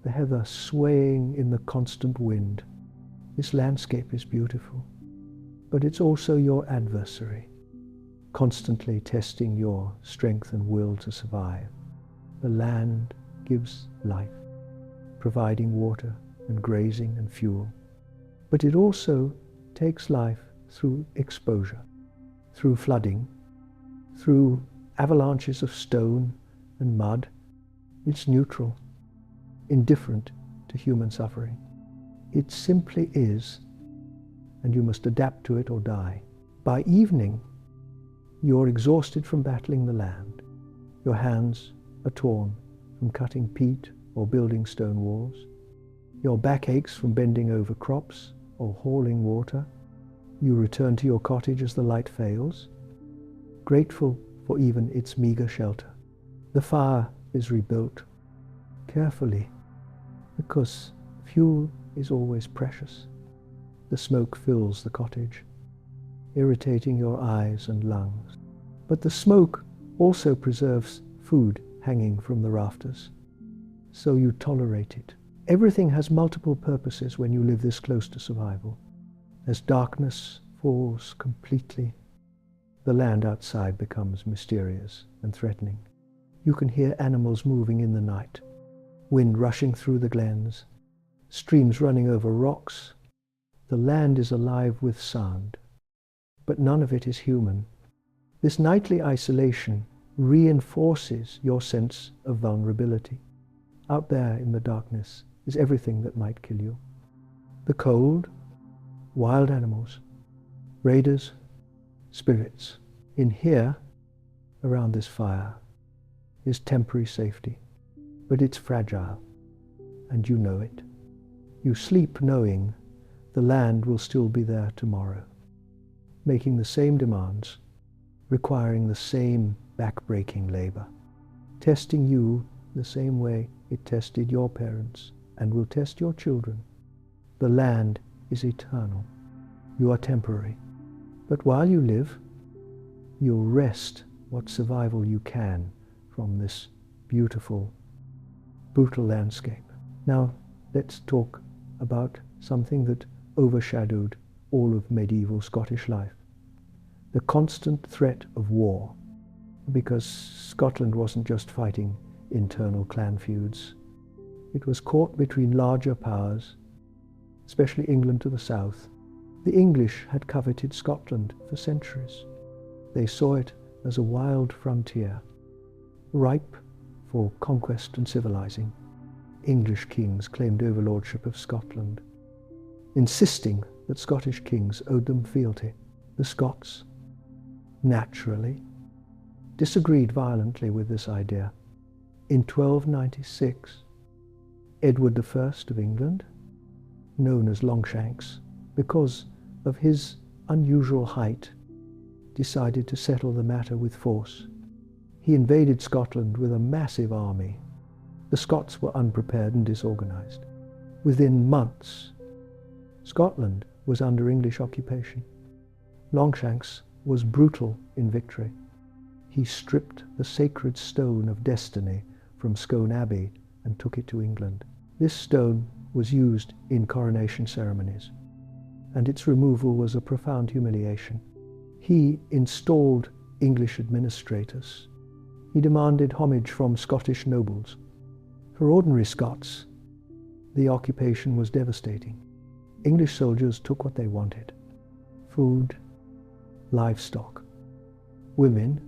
the heather swaying in the constant wind. This landscape is beautiful, but it's also your adversary, constantly testing your strength and will to survive. The land gives life, providing water and grazing and fuel, but it also takes life through exposure, through flooding, through avalanches of stone and mud. It's neutral, indifferent to human suffering. It simply is, and you must adapt to it or die. By evening, you're exhausted from battling the land. Your hands are torn from cutting peat or building stone walls. Your back aches from bending over crops or hauling water. You return to your cottage as the light fails, grateful for even its meager shelter. The fire is rebuilt carefully because fuel is always precious. The smoke fills the cottage, irritating your eyes and lungs. But the smoke also preserves food hanging from the rafters, so you tolerate it. Everything has multiple purposes when you live this close to survival. As darkness falls completely, the land outside becomes mysterious and threatening. You can hear animals moving in the night, wind rushing through the glens, streams running over rocks. The land is alive with sound, but none of it is human. This nightly isolation reinforces your sense of vulnerability. Out there in the darkness is everything that might kill you. The cold, wild animals, raiders, spirits. In here, around this fire, is temporary safety, but it's fragile, and you know it. You sleep knowing the land will still be there tomorrow, making the same demands, requiring the same back-breaking labor, testing you the same way it tested your parents and will test your children. The land is eternal. You are temporary. But while you live, you'll wrest what survival you can from from this beautiful, brutal landscape. Now, let's talk about something that overshadowed all of medieval Scottish life. The constant threat of war, because Scotland wasn't just fighting internal clan feuds. It was caught between larger powers, especially England to the south. The English had coveted Scotland for centuries. They saw it as a wild frontier, ripe for conquest and civilizing. English kings claimed overlordship of Scotland, insisting that Scottish kings owed them fealty. The Scots, naturally, disagreed violently with this idea. In 1296, Edward I of England, known as Longshanks, because of his unusual height, decided to settle the matter with force. He invaded Scotland with a massive army. The Scots were unprepared and disorganized. Within months, Scotland was under English occupation. Longshanks was brutal in victory. He stripped the sacred stone of destiny from Scone Abbey and took it to England. This stone was used in coronation ceremonies, and its removal was a profound humiliation. He installed English administrators. He demanded homage from Scottish nobles. For ordinary Scots, the occupation was devastating. English soldiers took what they wanted: food, livestock, women.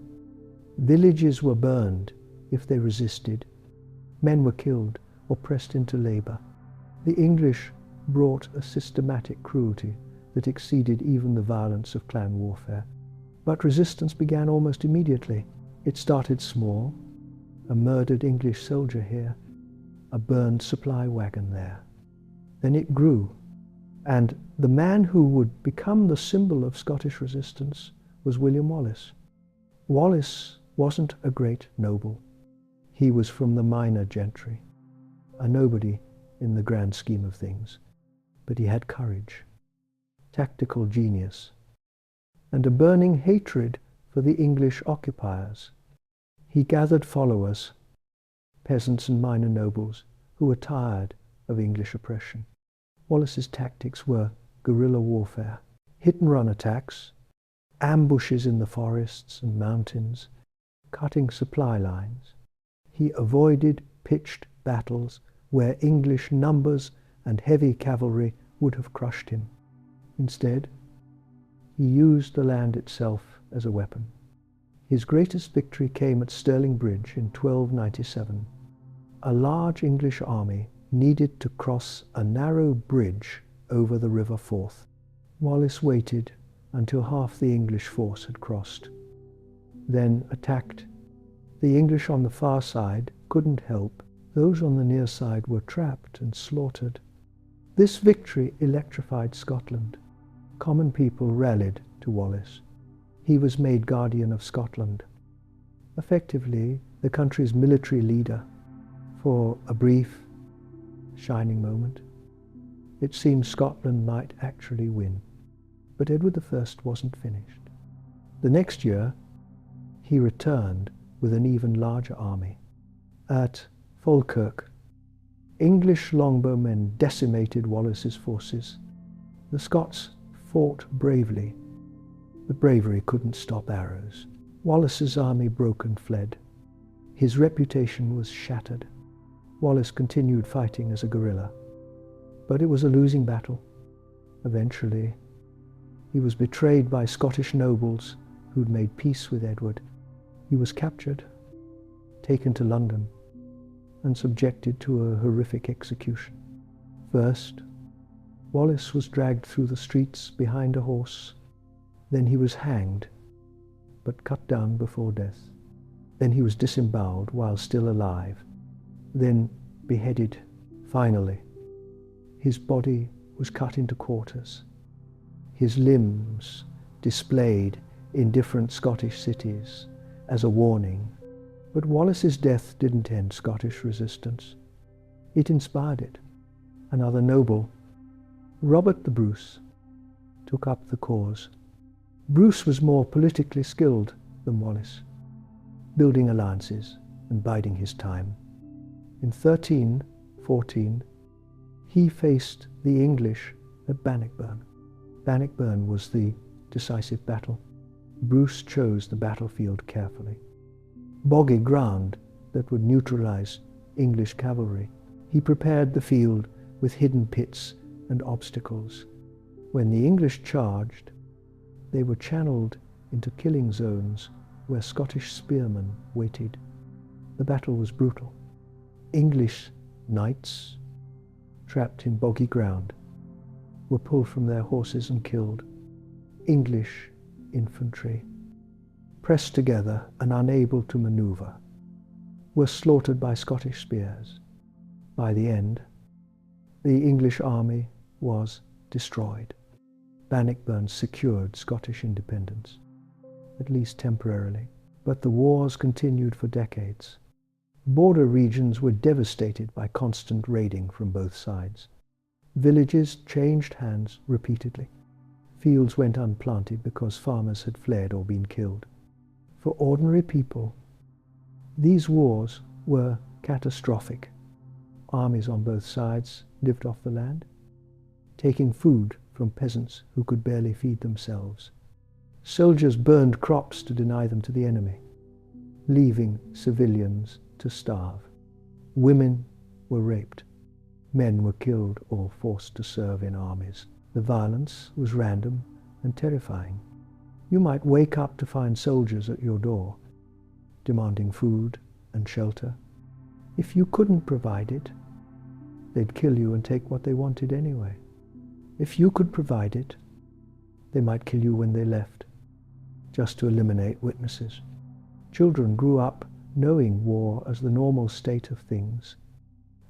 Villages were burned if they resisted. Men were killed or pressed into labor. The English brought a systematic cruelty that exceeded even the violence of clan warfare. But resistance began almost immediately. It started small: a murdered English soldier here, a burned supply wagon there. Then it grew, and the man who would become the symbol of Scottish resistance was William Wallace. Wallace wasn't a great noble. He was from the minor gentry, a nobody in the grand scheme of things. But he had courage, tactical genius, and a burning hatred for the English occupiers. He gathered followers, peasants and minor nobles, who were tired of English oppression. Wallace's tactics were guerrilla warfare, hit-and-run attacks, ambushes in the forests and mountains, cutting supply lines. He avoided pitched battles where English numbers and heavy cavalry would have crushed him. Instead, he used the land itself as a weapon. His greatest victory came at Stirling Bridge in 1297. A large English army needed to cross a narrow bridge over the River Forth. Wallace waited until half the English force had crossed, then attacked. The English on the far side couldn't help. Those on the near side were trapped and slaughtered. This victory electrified Scotland. Common people rallied to Wallace. He was made Guardian of Scotland, effectively the country's military leader. For a brief, shining moment, it seemed Scotland might actually win. But Edward I wasn't finished. The next year, he returned with an even larger army. At Falkirk, English longbowmen decimated Wallace's forces. The Scots fought bravely, but bravery couldn't stop arrows. Wallace's army broke and fled. His reputation was shattered. Wallace continued fighting as a guerrilla, but it was a losing battle. Eventually, he was betrayed by Scottish nobles who'd made peace with Edward. He was captured, taken to London, and subjected to a horrific execution. First, Wallace was dragged through the streets behind a horse. Then he was hanged, but cut down before death. Then he was disemboweled while still alive, then beheaded. Finally, his body was cut into quarters, his limbs displayed in different Scottish cities as a warning. But Wallace's death didn't end Scottish resistance. It inspired it. Another noble, Robert the Bruce, took up the cause. Bruce was more politically skilled than Wallace, building alliances and biding his time. In 1314, he faced the English at Bannockburn. Bannockburn was the decisive battle. Bruce chose the battlefield carefully. Boggy ground that would neutralize English cavalry. He prepared the field with hidden pits and obstacles. When the English charged, they were channeled into killing zones where Scottish spearmen waited. The battle was brutal. English knights, trapped in boggy ground, were pulled from their horses and killed. English infantry, pressed together and unable to maneuver, were slaughtered by Scottish spears. By the end, the English army was destroyed. Bannockburn secured Scottish independence, at least temporarily, but the wars continued for decades. Border regions were devastated by constant raiding from both sides. Villages changed hands repeatedly. Fields went unplanted because farmers had fled or been killed. For ordinary people, these wars were catastrophic. Armies on both sides lived off the land, taking food from peasants who could barely feed themselves. Soldiers burned crops to deny them to the enemy, leaving civilians to starve. Women were raped. Men were killed or forced to serve in armies. The violence was random and terrifying. You might wake up to find soldiers at your door, demanding food and shelter. If you couldn't provide it, they'd kill you and take what they wanted anyway. If you could provide it, they might kill you when they left, just to eliminate witnesses. Children grew up knowing war as the normal state of things.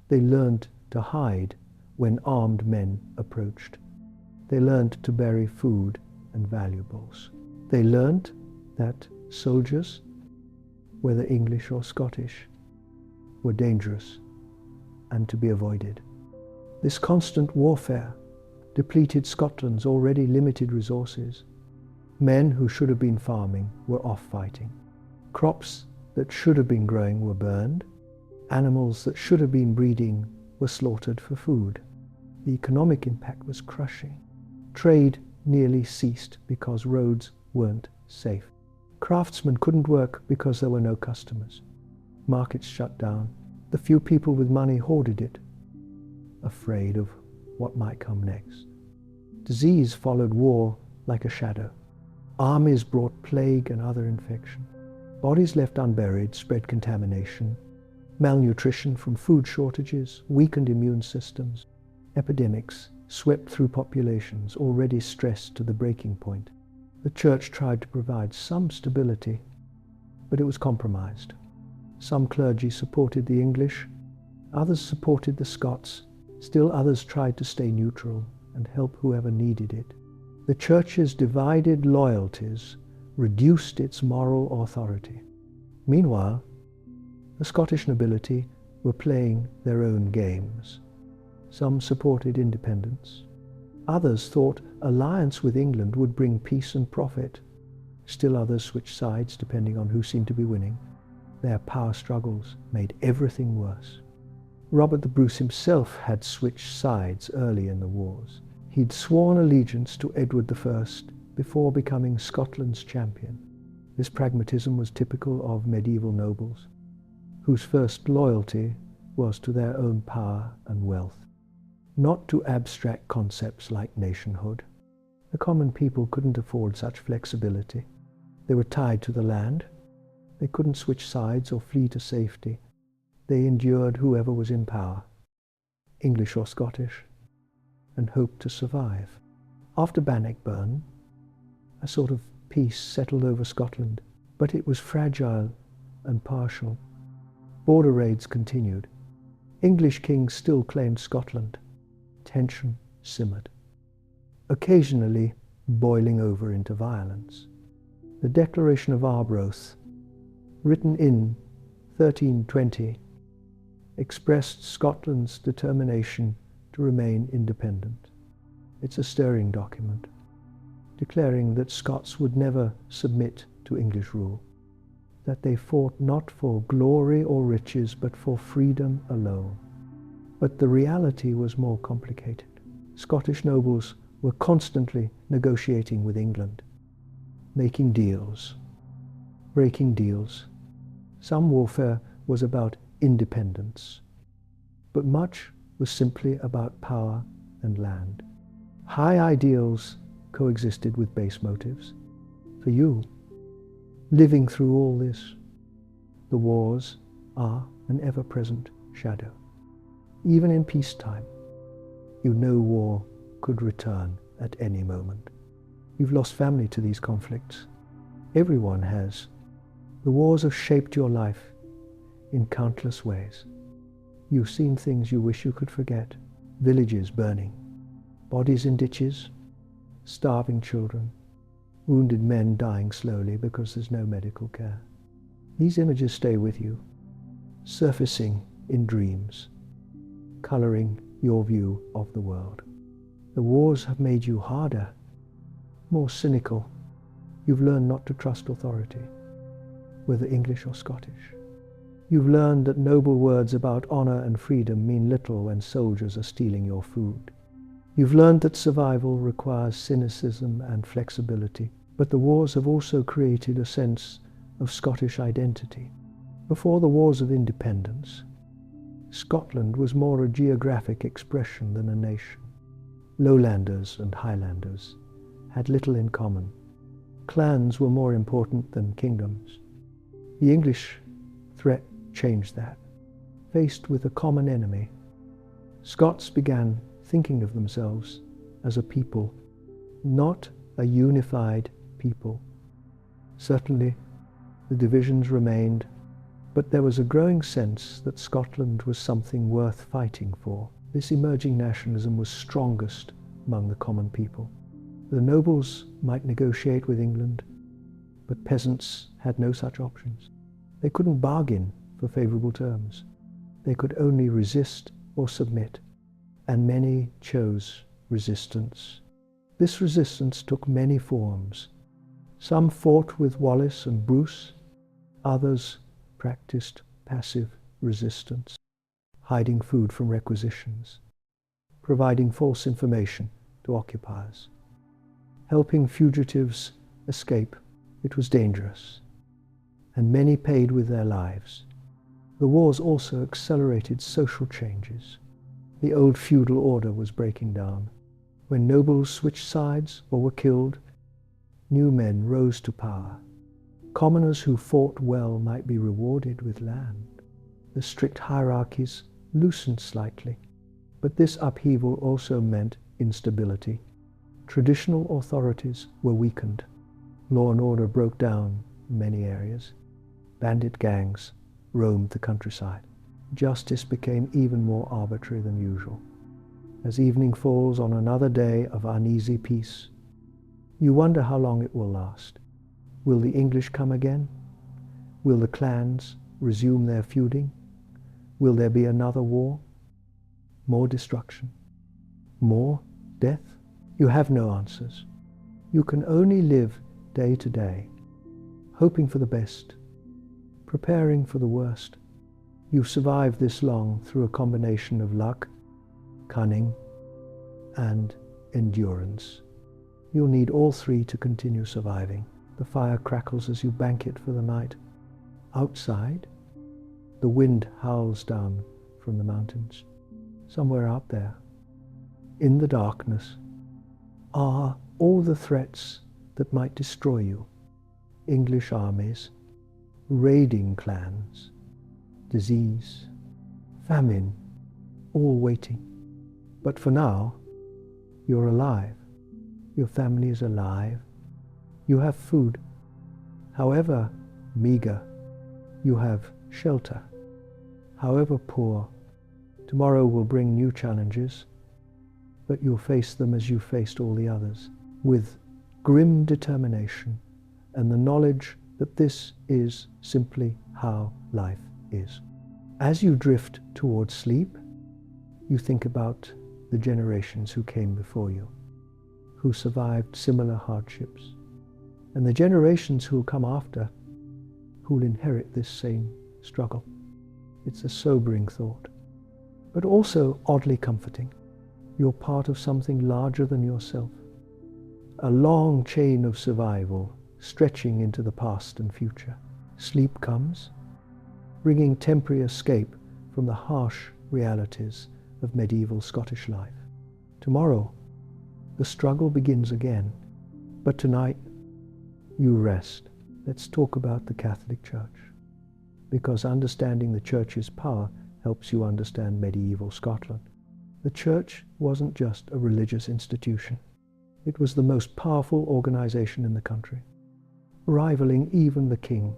They learned to hide when armed men approached. They learned to bury food and valuables. They learned that soldiers, whether English or Scottish, were dangerous and to be avoided. This constant warfare depleted Scotland's already limited resources. Men who should have been farming were off fighting. Crops that should have been growing were burned. Animals that should have been breeding were slaughtered for food. The economic impact was crushing. Trade nearly ceased because roads weren't safe. Craftsmen couldn't work because there were no customers. Markets shut down. The few people with money hoarded it, afraid of what might come next. Disease followed war like a shadow. Armies brought plague and other infection. Bodies left unburied spread contamination. Malnutrition from food shortages weakened immune systems. Epidemics swept through populations already stressed to the breaking point. The church tried to provide some stability, but it was compromised. Some clergy supported the English, others supported the Scots, still others tried to stay neutral and help whoever needed it. The church's divided loyalties reduced its moral authority. Meanwhile, the Scottish nobility were playing their own games. Some supported independence. Others thought alliance with England would bring peace and profit. Still others switched sides depending on who seemed to be winning. Their power struggles made everything worse. Robert the Bruce himself had switched sides early in the wars. He'd sworn allegiance to Edward I before becoming Scotland's champion. This pragmatism was typical of medieval nobles, whose first loyalty was to their own power and wealth, not to abstract concepts like nationhood. The common people couldn't afford such flexibility. They were tied to the land. They couldn't switch sides or flee to safety. They endured whoever was in power, English or Scottish, and hoped to survive. After Bannockburn, a sort of peace settled over Scotland, but it was fragile and partial. Border raids continued. English kings still claimed Scotland. Tension simmered, occasionally boiling over into violence. The Declaration of Arbroath, written in 1320, expressed Scotland's determination to remain independent. It's a stirring document, declaring that Scots would never submit to English rule. that they fought not for glory or riches, but for freedom alone. But the reality was more complicated. Scottish nobles were constantly negotiating with England, making deals, breaking deals. Some warfare was about independence, but much was simply about power and land. High ideals coexisted with base motives. For you, living through all this, the wars are an ever-present shadow. Even in peacetime, you know war could return at any moment. You've lost family to these conflicts. Everyone has. The wars have shaped your life in countless ways. You've seen things you wish you could forget. Villages burning, bodies in ditches, starving children, wounded men dying slowly because there's no medical care. These images stay with you, surfacing in dreams, coloring your view of the world. The wars have made you harder, more cynical. You've learned not to trust authority, whether English or Scottish. You've learned that noble words about honor and freedom mean little when soldiers are stealing your food. You've learned that survival requires cynicism and flexibility, but the wars have also created a sense of Scottish identity. Before the wars of independence, Scotland was more a geographic expression than a nation. Lowlanders and Highlanders had little in common. Clans were more important than kingdoms. The English threat changed that. Faced with a common enemy, Scots began thinking of themselves as a people, not a unified people. Certainly, the divisions remained, but there was a growing sense that Scotland was something worth fighting for. This emerging nationalism was strongest among the common people. The nobles might negotiate with England, but peasants had no such options. They couldn't bargain for favorable terms. They could only resist or submit, and many chose resistance. This resistance took many forms. Some fought with Wallace and Bruce, others practiced passive resistance, hiding food from requisitions, providing false information to occupiers, helping fugitives escape. It was dangerous, and many paid with their lives. The wars also accelerated social changes. The old feudal order was breaking down. When nobles switched sides or were killed, new men rose to power. Commoners who fought well might be rewarded with land. The strict hierarchies loosened slightly, but this upheaval also meant instability. Traditional authorities were weakened. Law and order broke down in many areas. Bandit gangs roamed the countryside. Justice became even more arbitrary than usual. As evening falls on another day of uneasy peace, you wonder how long it will last. Will the English come again? Will the clans resume their feuding? Will there be another war? More destruction? More death? You have no answers. You can only live day to day, hoping for the best, preparing for the worst. You've survived this long through a combination of luck, cunning, and endurance. You'll need all three to continue surviving. The fire crackles as you bank it for the night. Outside, the wind howls down from the mountains. Somewhere out there, in the darkness, are all the threats that might destroy you. English armies, raiding clans, disease, famine, all waiting. But for now, you're alive. Your family is alive. You have food. However meager, you have shelter. However poor, tomorrow will bring new challenges, but you'll face them as you faced all the others, with grim determination and the knowledge that this is simply how life is. As you drift towards sleep, you think about the generations who came before you, who survived similar hardships, and the generations who will come after who'll inherit this same struggle. It's a sobering thought, but also oddly comforting. You're part of something larger than yourself, a long chain of survival stretching into the past and future. Sleep comes, bringing temporary escape from the harsh realities of medieval Scottish life. Tomorrow, the struggle begins again, but tonight, you rest. Let's talk about the Catholic Church, because understanding the Church's power helps you understand medieval Scotland. The Church wasn't just a religious institution. It was the most powerful organization in the country, rivaling even the king.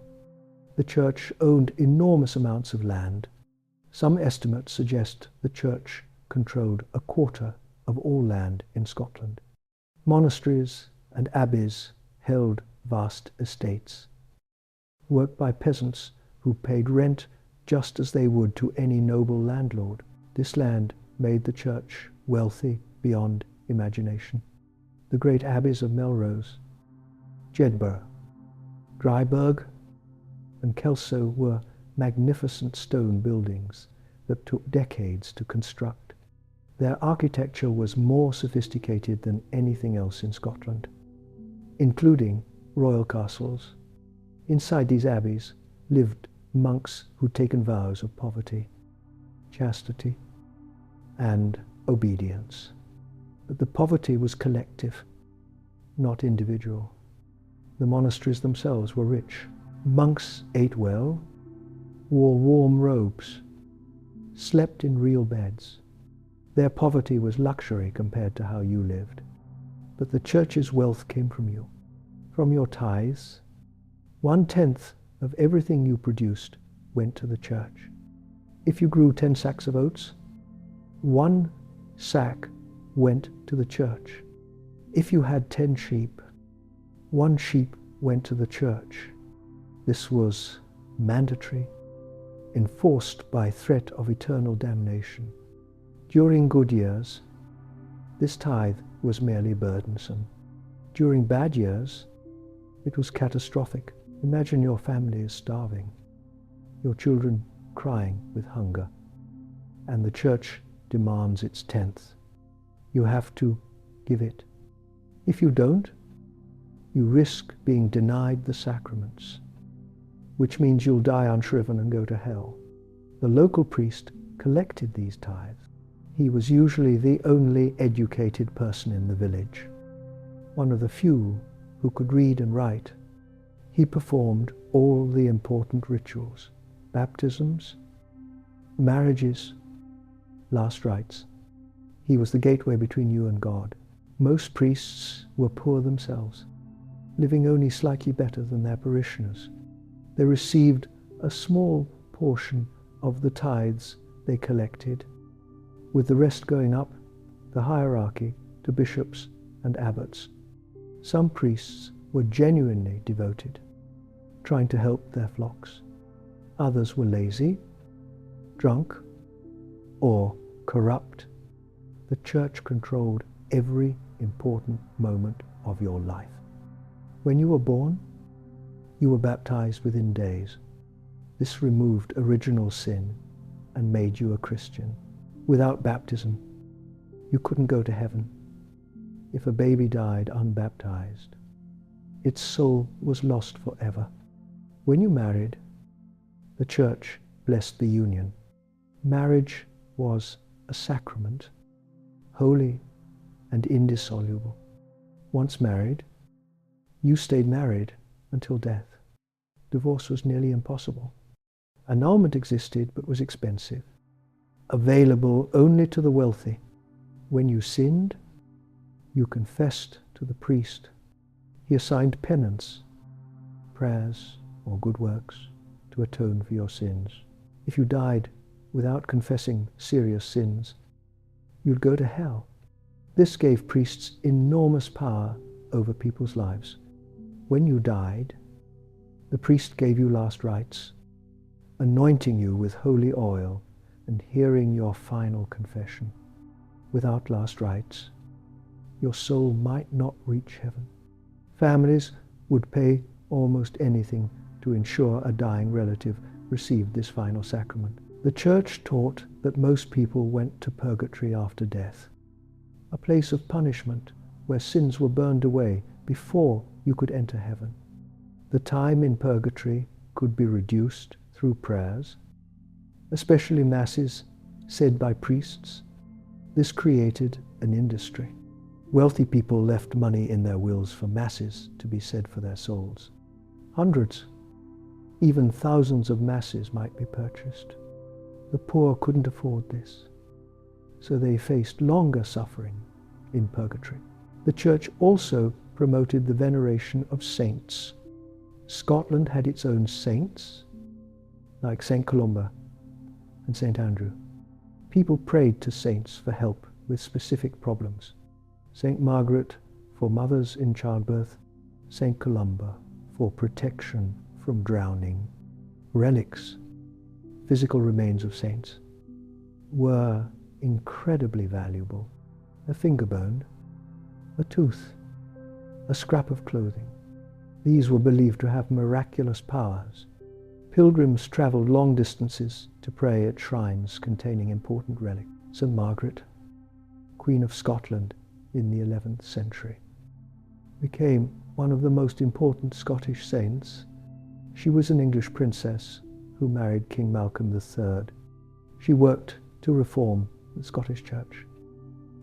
The Church owned enormous amounts of land. Some estimates suggest the Church controlled a quarter of all land in Scotland. Monasteries and abbeys held vast estates, worked by peasants who paid rent just as they would to any noble landlord. This land made the Church wealthy beyond imagination. The great abbeys of Melrose, Jedburgh, Dryburgh, and Kelso were magnificent stone buildings that took decades to construct. Their architecture was more sophisticated than anything else in Scotland, including royal castles. Inside these abbeys lived monks who'd taken vows of poverty, chastity, and obedience. But the poverty was collective, not individual. The monasteries themselves were rich. Monks ate well, wore warm robes, slept in real beds. Their poverty was luxury compared to how you lived. But the Church's wealth came from you, from your tithes. 1/10 of everything you produced went to the Church. If you grew 10 sacks of oats, 1 sack went to the Church. If you had 10 sheep, 1 sheep went to the Church. This was mandatory, enforced by threat of eternal damnation. During good years, this tithe was merely burdensome. During bad years, it was catastrophic. Imagine your family is starving, your children crying with hunger, and the Church demands its 10th. You have to give it. If you don't, you risk being denied the sacraments, which means you'll die unshriven and go to hell. The local priest collected these tithes. He was usually the only educated person in the village, one of the few who could read and write. He performed all the important rituals: baptisms, marriages, last rites. He was the gateway between you and God. Most priests were poor themselves, living only slightly better than their parishioners. They received a small portion of the tithes they collected, with the rest going up the hierarchy to bishops and abbots. Some priests were genuinely devoted, trying to help their flocks. Others were lazy, drunk, or corrupt. The Church controlled every important moment of your life. When you were born, you were baptized within days. This removed original sin and made you a Christian. Without baptism, you couldn't go to heaven. If a baby died unbaptized, its soul was lost forever. When you married, the Church blessed the union. Marriage was a sacrament, holy and indissoluble. Once married, you stayed married until death. Divorce was nearly impossible. Annulment existed but was expensive, available only to the wealthy. When you sinned, you confessed to the priest. He assigned penance, prayers, or good works to atone for your sins. If you died without confessing serious sins, you'd go to hell. This gave priests enormous power over people's lives. When you died, the priest gave you last rites, anointing you with holy oil and hearing your final confession. Without last rites, your soul might not reach heaven. Families would pay almost anything to ensure a dying relative received this final sacrament. The Church taught that most people went to purgatory after death, a place of punishment where sins were burned away before you could enter heaven. The time in purgatory could be reduced through prayers, especially masses said by priests. This created an industry. Wealthy people left money in their wills for masses to be said for their souls. Hundreds, even thousands of masses might be purchased. The poor couldn't afford this, so they faced longer suffering in purgatory. The Church also promoted the veneration of saints. Scotland had its own saints, like St. Columba and St. Andrew. People prayed to saints for help with specific problems. St. Margaret for mothers in childbirth, St. Columba for protection from drowning. Relics, physical remains of saints, were incredibly valuable. A finger bone, a tooth, a scrap of clothing. These were believed to have miraculous powers. Pilgrims traveled long distances to pray at shrines containing important relics. St. Margaret, Queen of Scotland in the 11th century, became one of the most important Scottish saints. She was an English princess who married King Malcolm III. She worked to reform the Scottish Church,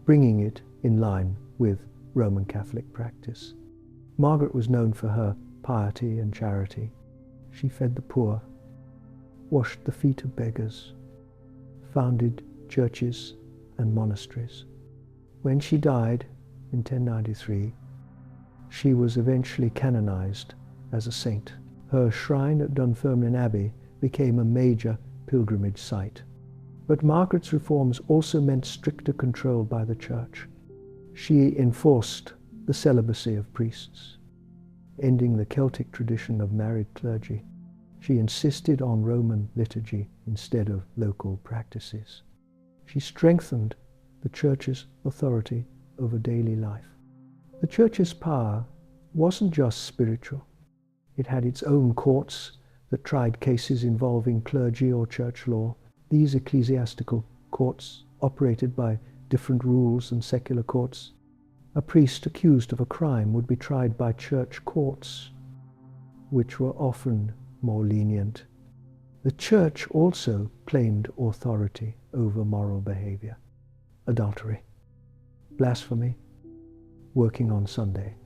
bringing it in line with Roman Catholic practice. Margaret was known for her piety and charity. She fed the poor, washed the feet of beggars, founded churches and monasteries. When she died in 1093, she was eventually canonized as a saint. Her shrine at Dunfermline Abbey became a major pilgrimage site. But Margaret's reforms also meant stricter control by the Church. She enforced the celibacy of priests, ending the Celtic tradition of married clergy. She insisted on Roman liturgy instead of local practices. She strengthened the Church's authority over daily life. The Church's power wasn't just spiritual. It had its own courts that tried cases involving clergy or church law. These ecclesiastical courts operated by different rules than secular courts. A priest accused of a crime would be tried by church courts, which were often more lenient. The Church also claimed authority over moral behavior. Adultery, blasphemy, working on Sunday.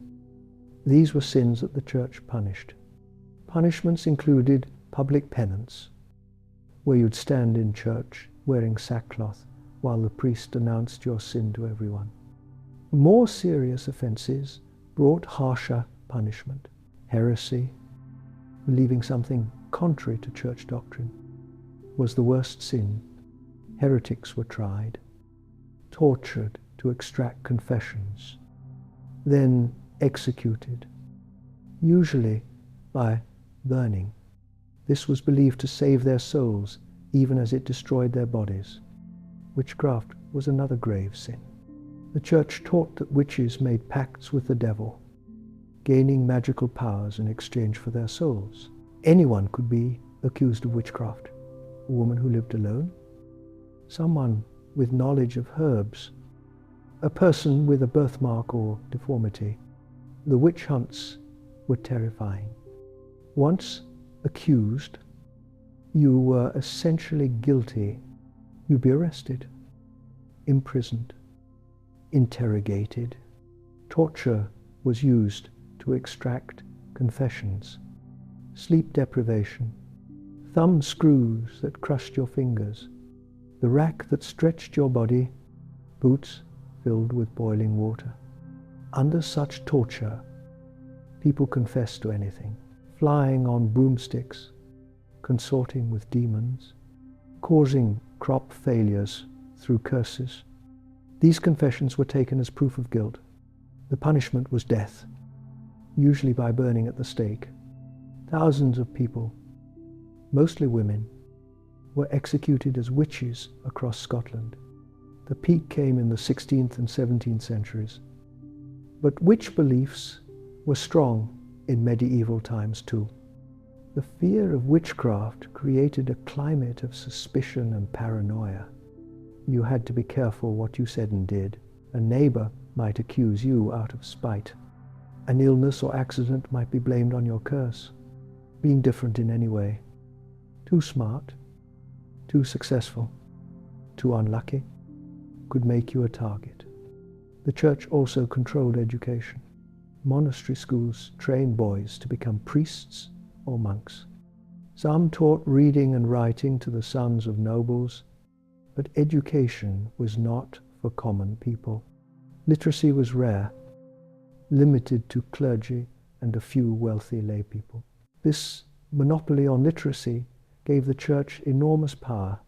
These were sins that the Church punished. Punishments included public penance, where you'd stand in church wearing sackcloth while the priest announced your sin to everyone. More serious offenses brought harsher punishment. Heresy, believing something contrary to church doctrine, was the worst sin. Heretics were tried, tortured to extract confessions, then executed, usually by burning. This was believed to save their souls, even as it destroyed their bodies. Witchcraft was another grave sin. The Church taught that witches made pacts with the devil, gaining magical powers in exchange for their souls. Anyone could be accused of witchcraft. A woman who lived alone, someone with knowledge of herbs, a person with a birthmark or deformity. The witch hunts were terrifying. Once accused, you were essentially guilty. You'd be arrested, imprisoned, interrogated. Torture was used to extract confessions. Sleep deprivation, thumb screws that crushed your fingers, the rack that stretched your body, boots filled with boiling water. Under such torture, people confessed to anything, flying on broomsticks, consorting with demons, causing crop failures through curses. These confessions were taken as proof of guilt. The punishment was death, usually by burning at the stake. Thousands of people, mostly women, were executed as witches across Scotland. The peak came in the 16th and 17th centuries. But witch beliefs were strong in medieval times too. The fear of witchcraft created a climate of suspicion and paranoia. You had to be careful what you said and did. A neighbor might accuse you out of spite. An illness or accident might be blamed on your curse. Being different in any way. Too smart, too successful, too unlucky, could make you a target. The church also controlled education. Monastery schools trained boys to become priests or monks. Some taught reading and writing to the sons of nobles, but education was not for common people. Literacy was rare, limited to clergy and a few wealthy lay people. This monopoly on literacy gave the church enormous power.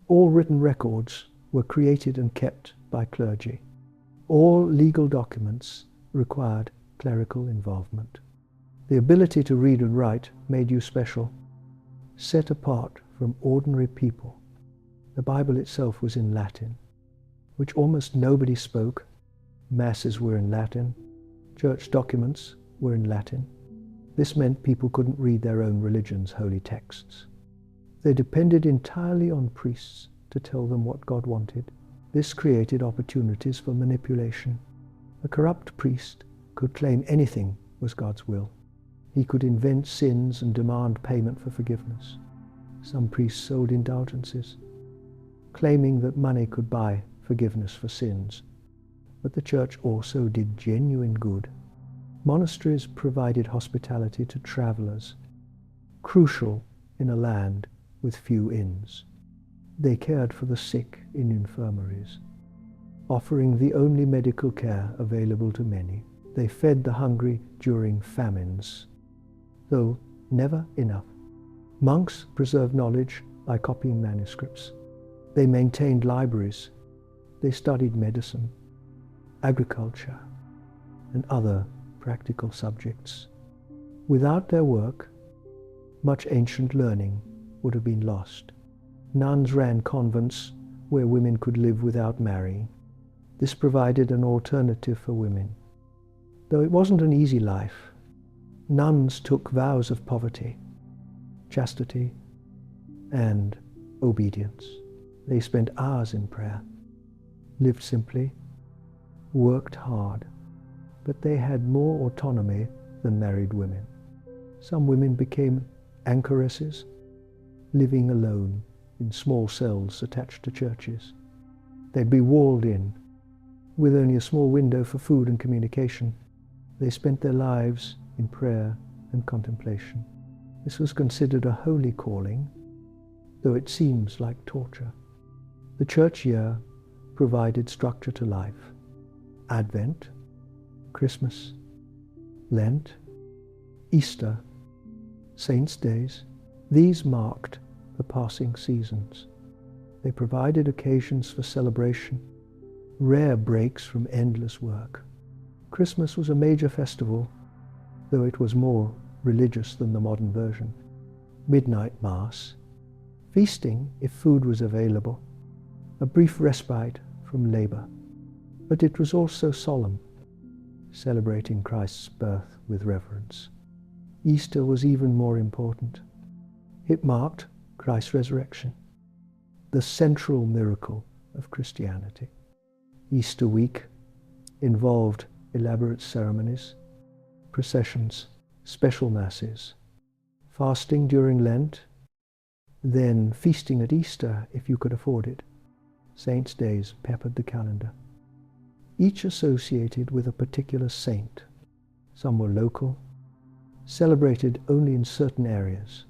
All written records were created and kept by clergy. All legal documents required clerical involvement. The ability to read and write made you special, set apart from ordinary people. The Bible itself was in Latin, which almost nobody spoke. Masses were in Latin. Church documents were in Latin. This meant people couldn't read their own religion's holy texts. They depended entirely on priests to tell them what God wanted. This created opportunities for manipulation. A corrupt priest could claim anything was God's will. He could invent sins and demand payment for forgiveness. Some priests sold indulgences, claiming that money could buy forgiveness for sins. But the church also did genuine good. Monasteries provided hospitality to travelers, crucial in a land with few inns. They cared for the sick in infirmaries, offering the only medical care available to many. They fed the hungry during famines, though never enough. Monks preserved knowledge by copying manuscripts. They maintained libraries. They studied medicine, agriculture, and other practical subjects. Without their work, much ancient learning would have been lost. Nuns ran convents where women could live without marrying. This provided an alternative for women. Though it wasn't an easy life, nuns took vows of poverty, chastity, and obedience. They spent hours in prayer, lived simply, worked hard, but they had more autonomy than married women. Some women became anchoresses, living alone in small cells attached to churches. They'd be walled in, with only a small window for food and communication. They spent their lives in prayer and contemplation. This was considered a holy calling, though it seems like torture. The church year provided structure to life. Advent, Christmas, Lent, Easter, Saints' Days, these marked the passing seasons. They provided occasions for celebration, rare breaks from endless work. Christmas was a major festival, though it was more religious than the modern version. Midnight Mass, feasting if food was available, a brief respite from labor. But it was also solemn, celebrating Christ's birth with reverence. Easter was even more important. It marked Christ's resurrection, the central miracle of Christianity. Easter week involved elaborate ceremonies, processions, special masses, fasting during Lent, then feasting at Easter if you could afford it. Saints' days peppered the calendar, each associated with a particular saint. Some were local, celebrated only in certain areas.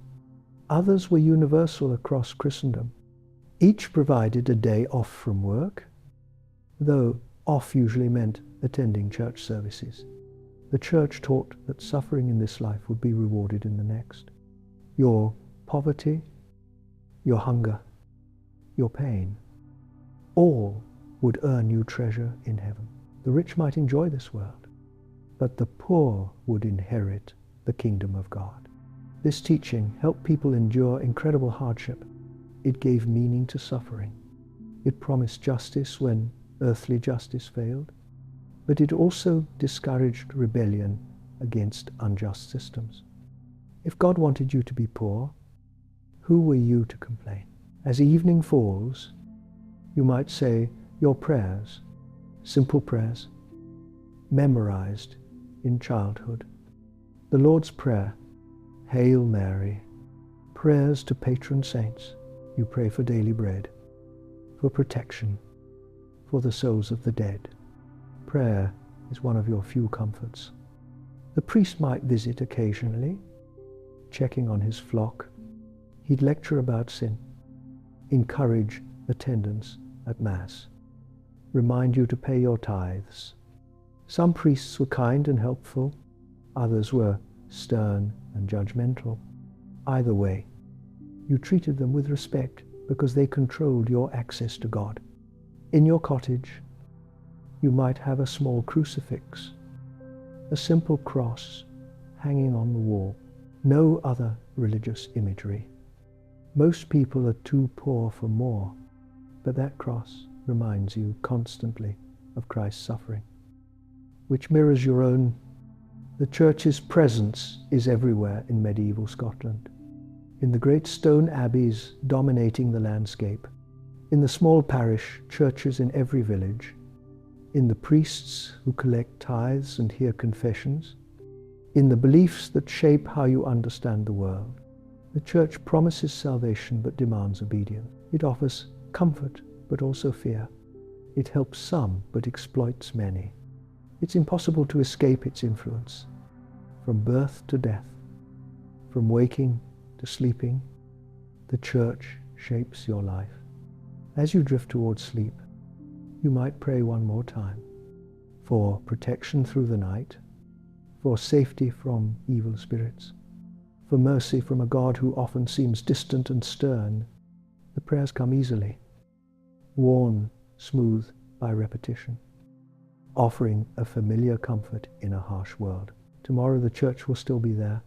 Others were universal across Christendom. Each provided a day off from work, though off usually meant attending church services. The church taught that suffering in this life would be rewarded in the next. Your poverty, your hunger, your pain, all would earn you treasure in heaven. The rich might enjoy this world, but the poor would inherit the kingdom of God. This teaching helped people endure incredible hardship. It gave meaning to suffering. It promised justice when earthly justice failed, but it also discouraged rebellion against unjust systems. If God wanted you to be poor, who were you to complain? As evening falls, you might say your prayers, simple prayers, memorized in childhood. The Lord's Prayer, Hail Mary, prayers to patron saints. You pray for daily bread, for protection, for the souls of the dead. Prayer is one of your few comforts. The priest might visit occasionally, checking on his flock. He'd lecture about sin, encourage attendance at Mass, remind you to pay your tithes. Some priests were kind and helpful, others were stern and judgmental. Either way, you treated them with respect because they controlled your access to God. In your cottage, you might have a small crucifix, a simple cross hanging on the wall, no other religious imagery. Most people are too poor for more, but that cross reminds you constantly of Christ's suffering, which mirrors your own. The Church's presence is everywhere in medieval Scotland, in the great stone abbeys dominating the landscape, in the small parish churches in every village, in the priests who collect tithes and hear confessions, in the beliefs that shape how you understand the world. The Church promises salvation but demands obedience. It offers comfort but also fear. It helps some but exploits many. It's impossible to escape its influence. From birth to death, from waking to sleeping, the Church shapes your life. As you drift towards sleep, you might pray one more time for protection through the night, for safety from evil spirits, for mercy from a God who often seems distant and stern. The prayers come easily, worn smooth by repetition, offering a familiar comfort in a harsh world. Tomorrow the Church will still be there,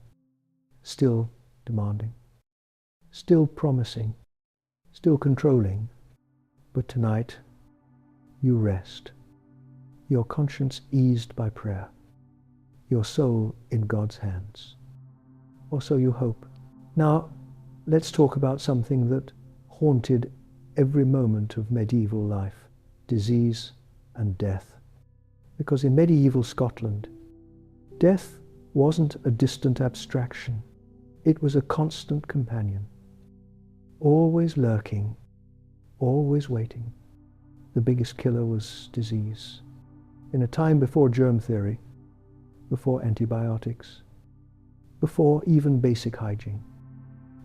still demanding, still promising, still controlling. But tonight, you rest, your conscience eased by prayer, your soul in God's hands. Or so you hope. Now, let's talk about something that haunted every moment of medieval life: disease and death. Because in medieval Scotland, death wasn't a distant abstraction. It was a constant companion, always lurking, always waiting. The biggest killer was disease. In a time before germ theory, before antibiotics, before even basic hygiene,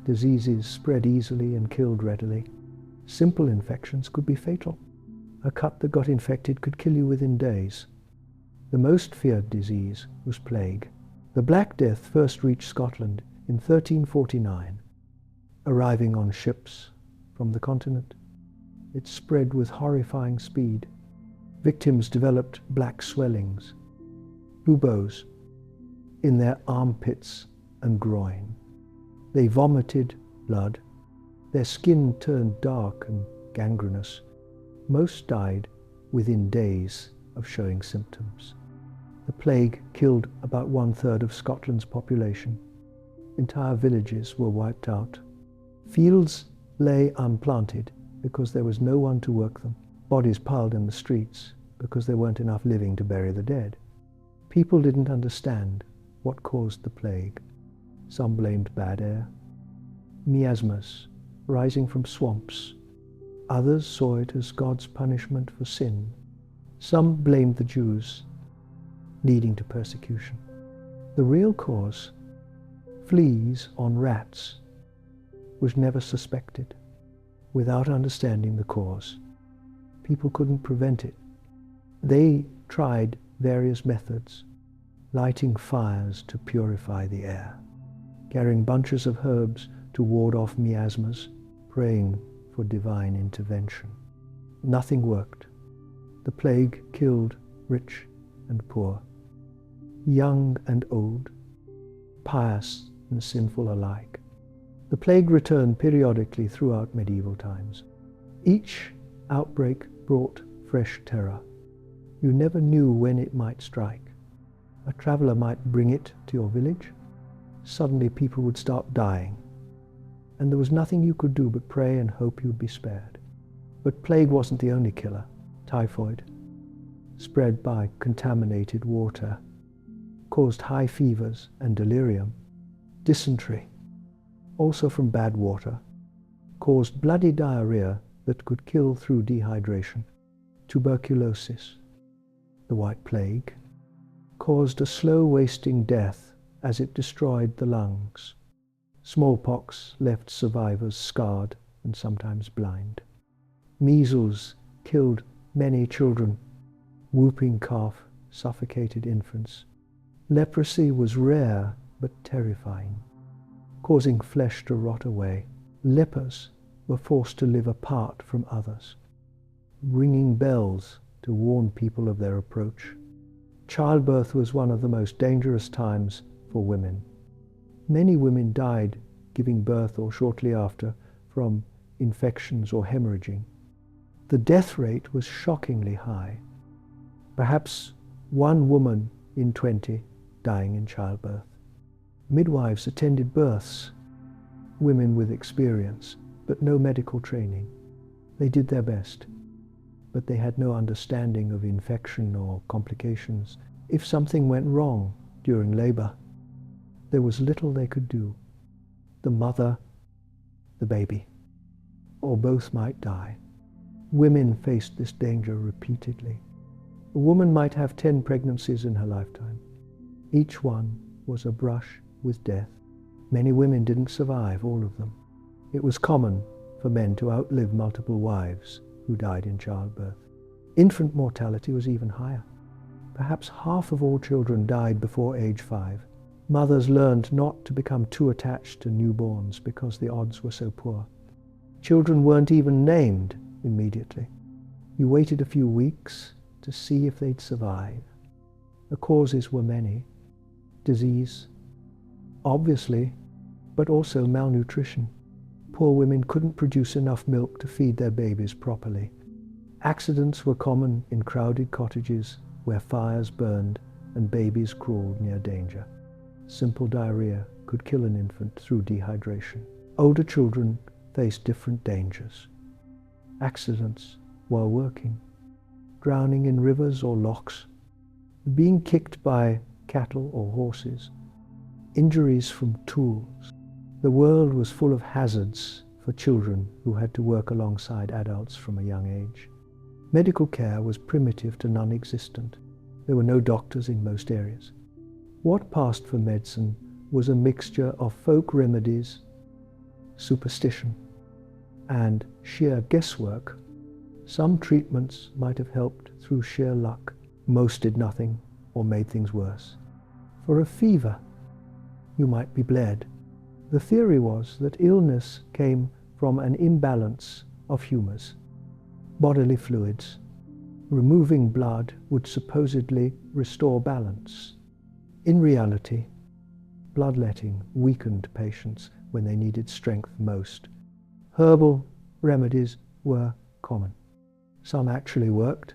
diseases spread easily and killed readily. Simple infections could be fatal. A cut that got infected could kill you within days. The most feared disease was plague. The Black Death first reached Scotland in 1349, arriving on ships from the continent. It spread with horrifying speed. Victims developed black swellings, buboes, in their armpits and groin. They vomited blood. Their skin turned dark and gangrenous. Most died within days of showing symptoms. The plague killed about 1/3 of Scotland's population. Entire villages were wiped out. Fields lay unplanted because there was no one to work them. Bodies piled in the streets because there weren't enough living to bury the dead. People didn't understand what caused the plague. Some blamed bad air, miasmas rising from swamps. Others saw it as God's punishment for sin. Some blamed the Jews, leading to persecution. The real cause, fleas on rats, was never suspected. Without understanding the cause, people couldn't prevent it. They tried various methods, lighting fires to purify the air, carrying bunches of herbs to ward off miasmas, praying for divine intervention. Nothing worked. The plague killed rich and poor, young and old, pious and sinful alike. The plague returned periodically throughout medieval times. Each outbreak brought fresh terror. You never knew when it might strike. A traveler might bring it to your village. suddenly people would start dying, and there was nothing you could do but pray and hope you'd be spared. But plague wasn't the only killer. Typhoid, spread by contaminated water, caused high fevers and delirium. Dysentery, also from bad water, caused bloody diarrhea that could kill through dehydration. Tuberculosis, the White Plague, caused a slow wasting death as it destroyed the lungs. Smallpox left survivors scarred and sometimes blind. Measles killed many children. Whooping cough suffocated infants. Leprosy was rare but terrifying, causing flesh to rot away. Lepers were forced to live apart from others, ringing bells to warn people of their approach. Childbirth was one of the most dangerous times for women. Many women died giving birth or shortly after from infections or hemorrhaging. The death rate was shockingly high. Perhaps 1 woman in 20 dying in childbirth. Midwives attended births, women with experience, but no medical training. They did their best, but they had no understanding of infection or complications. If something went wrong during labor, there was little they could do. The mother, the baby, or both might die. Women faced this danger repeatedly. A woman might have 10 pregnancies in her lifetime. Each one was a brush with death. Many women didn't survive all of them. It was common for men to outlive multiple wives who died in childbirth. Infant mortality was even higher. Perhaps half of all children died before age 5. Mothers learned not to become too attached to newborns because the odds were so poor. Children weren't even named immediately. You waited a few weeks to see if they'd survive. The causes were many. Disease, obviously, but also malnutrition. Poor women couldn't produce enough milk to feed their babies properly. Accidents were common in crowded cottages where fires burned and babies crawled near danger. Simple diarrhea could kill an infant through dehydration. Older children faced different dangers. Accidents while working, drowning in rivers or lochs, being kicked by cattle or horses, injuries from tools. The world was full of hazards for children who had to work alongside adults from a young age. Medical care was primitive to non-existent. There were no doctors in most areas. What passed for medicine was a mixture of folk remedies, superstition, and sheer guesswork. Some treatments might have helped through sheer luck. Most did nothing or made things worse. For a fever, you might be bled. The theory was that illness came from an imbalance of humors, bodily fluids. Removing blood would supposedly restore balance. In reality, bloodletting weakened patients when they needed strength most. Herbal remedies were common. Some actually worked.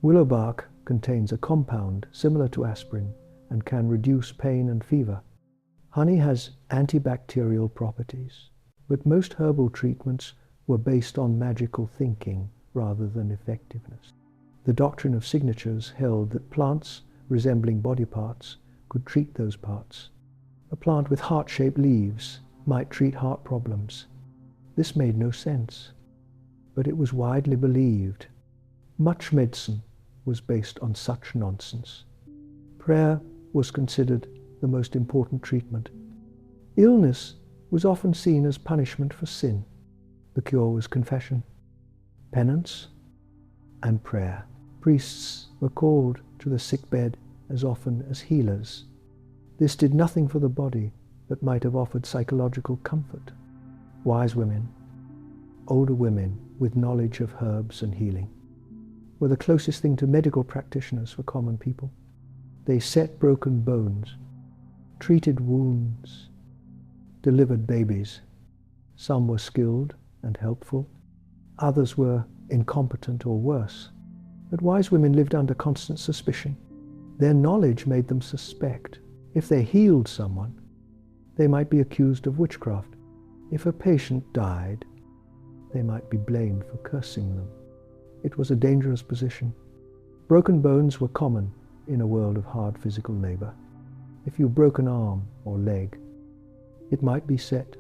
Willow bark contains a compound similar to aspirin and can reduce pain and fever. Honey has antibacterial properties, but most herbal treatments were based on magical thinking rather than effectiveness. The doctrine of signatures held that plants resembling body parts could treat those parts. A plant with heart-shaped leaves might treat heart problems. This made no sense, but it was widely believed. Much medicine was based on such nonsense. Prayer was considered the most important treatment. Illness was often seen as punishment for sin. The cure was confession, penance, and prayer. Priests were called to the sickbed as often as healers. This did nothing for the body, but might have offered psychological comfort. Wise women, older women with knowledge of herbs and healing, were the closest thing to medical practitioners for common people. They set broken bones, treated wounds, delivered babies. Some were skilled and helpful. Others were incompetent or worse. But wise women lived under constant suspicion. Their knowledge made them suspect. If they healed someone, They might be accused of witchcraft. If a patient died, they might be blamed for cursing them. It was a dangerous position. Broken bones were common in a world of hard physical labor. If you broke an arm or leg, it might be set.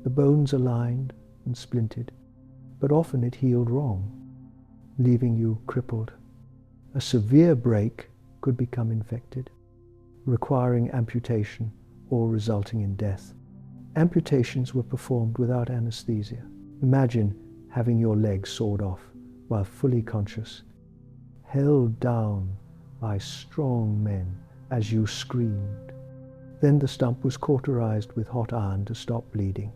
The bones aligned and splintered, but often it healed wrong, leaving you crippled. A severe break could become infected, requiring amputation or resulting in death. Amputations were performed without anesthesia. Imagine having your leg sawed off while fully conscious, held down by strong men as you screamed. Then the stump was cauterized with hot iron to stop bleeding.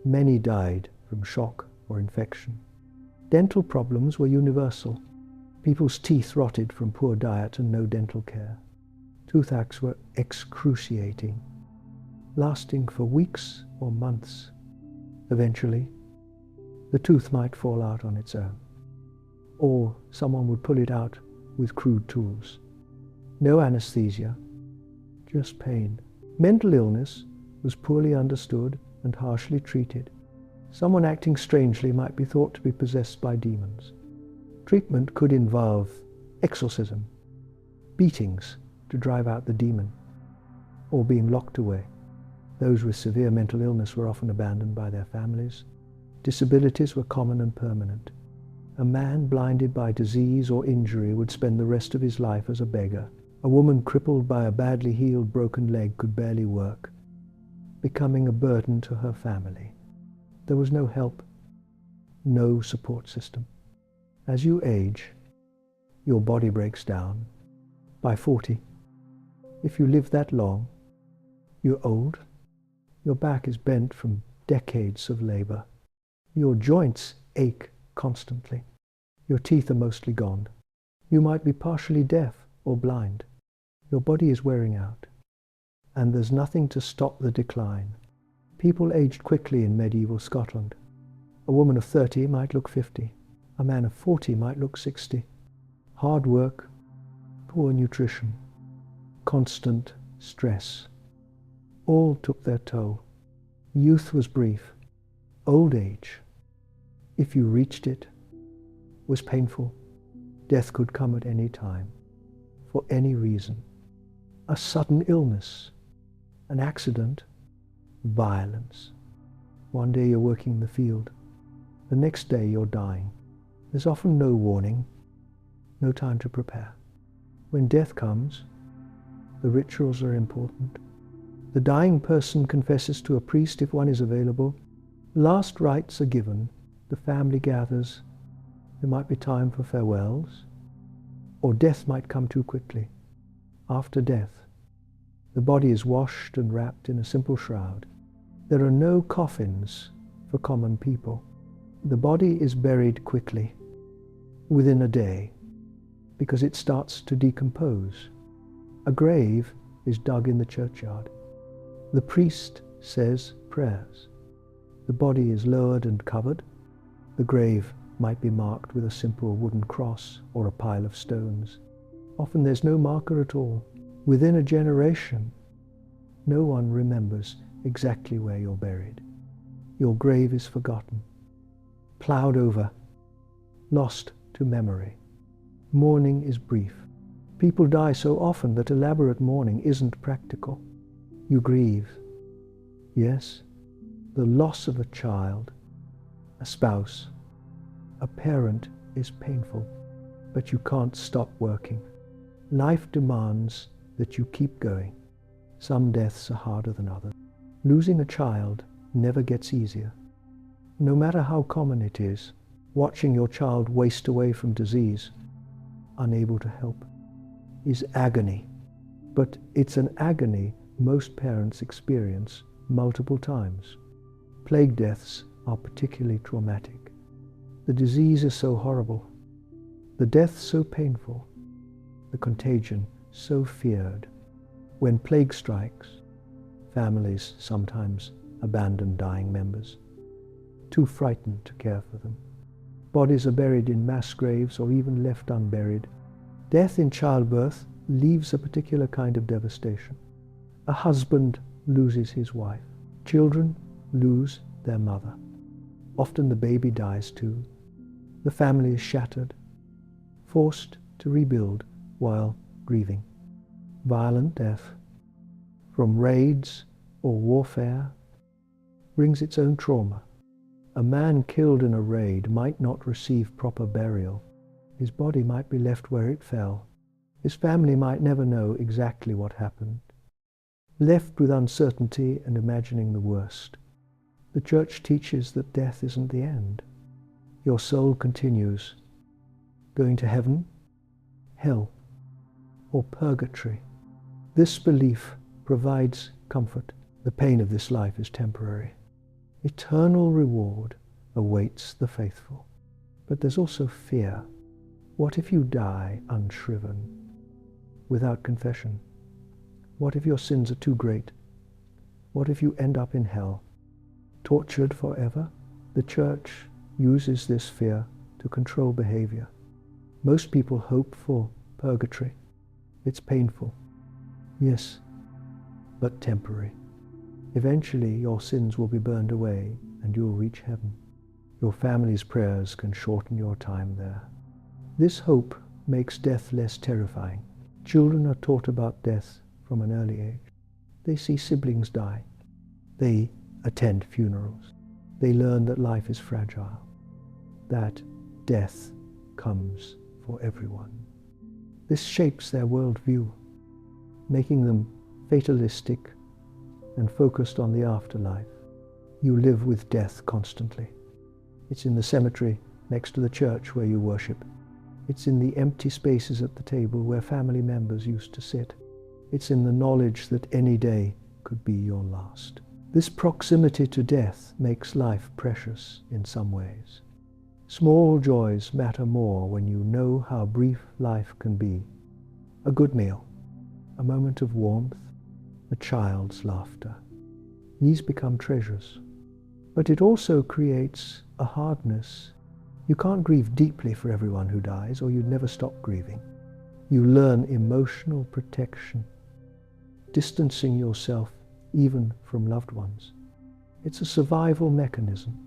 Many died from shock or infection. Dental problems were universal. People's teeth rotted from poor diet and no dental care. Toothaches were excruciating, lasting for weeks or months. Eventually, the tooth might fall out on its own, or someone would pull it out with crude tools. No anesthesia, just pain. Mental illness was poorly understood and harshly treated. Someone acting strangely might be thought to be possessed by demons. Treatment could involve exorcism, beatings to drive out the demon, or being locked away. Those with severe mental illness were often abandoned by their families. Disabilities were common and permanent. A man blinded by disease or injury would spend the rest of his life as a beggar. A woman crippled by a badly healed broken leg could barely work, becoming a burden to her family. There was no help, no support system. As you age, your body breaks down. By 40, if you live that long, you're old. Your back is bent from decades of labor. Your joints ache constantly. Your teeth are mostly gone. You might be partially deaf or blind. Your body is wearing out, and there's nothing to stop the decline. People aged quickly in medieval Scotland. A woman of 30 might look 50. A man of 40 might look 60. Hard work, poor nutrition, constant stress, all took their toll. Youth was brief. Old age, if you reached it, was painful. Death could come at any time, for any reason. A sudden illness, an accident, violence. One day you're working in the field. The next day you're dying. There's often no warning, no time to prepare. When death comes, the rituals are important. The dying person confesses to a priest if one is available. Last rites are given. The family gathers. There might be time for farewells, or death might come too quickly. After death, the body is washed and wrapped in a simple shroud. There are no coffins for common people. The body is buried quickly, within a day, because it starts to decompose. A grave is dug in the churchyard. The priest says prayers. The body is lowered and covered. The grave might be marked with a simple wooden cross or a pile of stones. Often there's no marker at all. Within a generation, no one remembers exactly where you're buried. Your grave is forgotten, plowed over, lost to memory. Mourning is brief. People die so often that elaborate mourning isn't practical. You grieve. Yes, the loss of a child, a spouse, a parent is painful, but you can't stop working. Life demands that you keep going. Some deaths are harder than others. Losing a child never gets easier. No matter how common it is, watching your child waste away from disease, unable to help, is agony. But it's an agony most parents experience multiple times. Plague deaths are particularly traumatic. The disease is so horrible, the death so painful, the contagion so feared. When plague strikes, families sometimes abandon dying members, too frightened to care for them. Bodies are buried in mass graves or even left unburied. Death in childbirth leaves a particular kind of devastation. A husband loses his wife. Children lose their mother. Often the baby dies too. The family is shattered, forced to rebuild while grieving. Violent death, from raids or warfare, brings its own trauma. A man killed in a raid might not receive proper burial. His body might be left where it fell. His family might never know exactly what happened. Left with uncertainty and imagining the worst, the Church teaches that death isn't the end. Your soul continues, going to heaven, hell, or purgatory. This belief provides comfort. The pain of this life is temporary. Eternal reward awaits the faithful. But there's also fear. What if you die unshriven, without confession? What if your sins are too great? What if you end up in hell, tortured forever? The Church uses this fear to control behavior. Most people hope for purgatory. It's painful, yes, but temporary. Eventually your sins will be burned away and you'll reach heaven. Your family's prayers can shorten your time there. This hope makes death less terrifying. Children are taught about death from an early age. They see siblings die. They attend funerals. They learn that life is fragile, that death comes for everyone. This shapes their worldview, making them fatalistic and focused on the afterlife. You live with death constantly. It's in the cemetery next to the church where you worship. It's in the empty spaces at the table where family members used to sit. It's in the knowledge that any day could be your last. This proximity to death makes life precious in some ways. Small joys matter more when you know how brief life can be. A good meal, a moment of warmth, a child's laughter. These become treasures. But it also creates a hardness. You can't grieve deeply for everyone who dies, or you'd never stop grieving. You learn emotional protection, distancing yourself even from loved ones. It's a survival mechanism,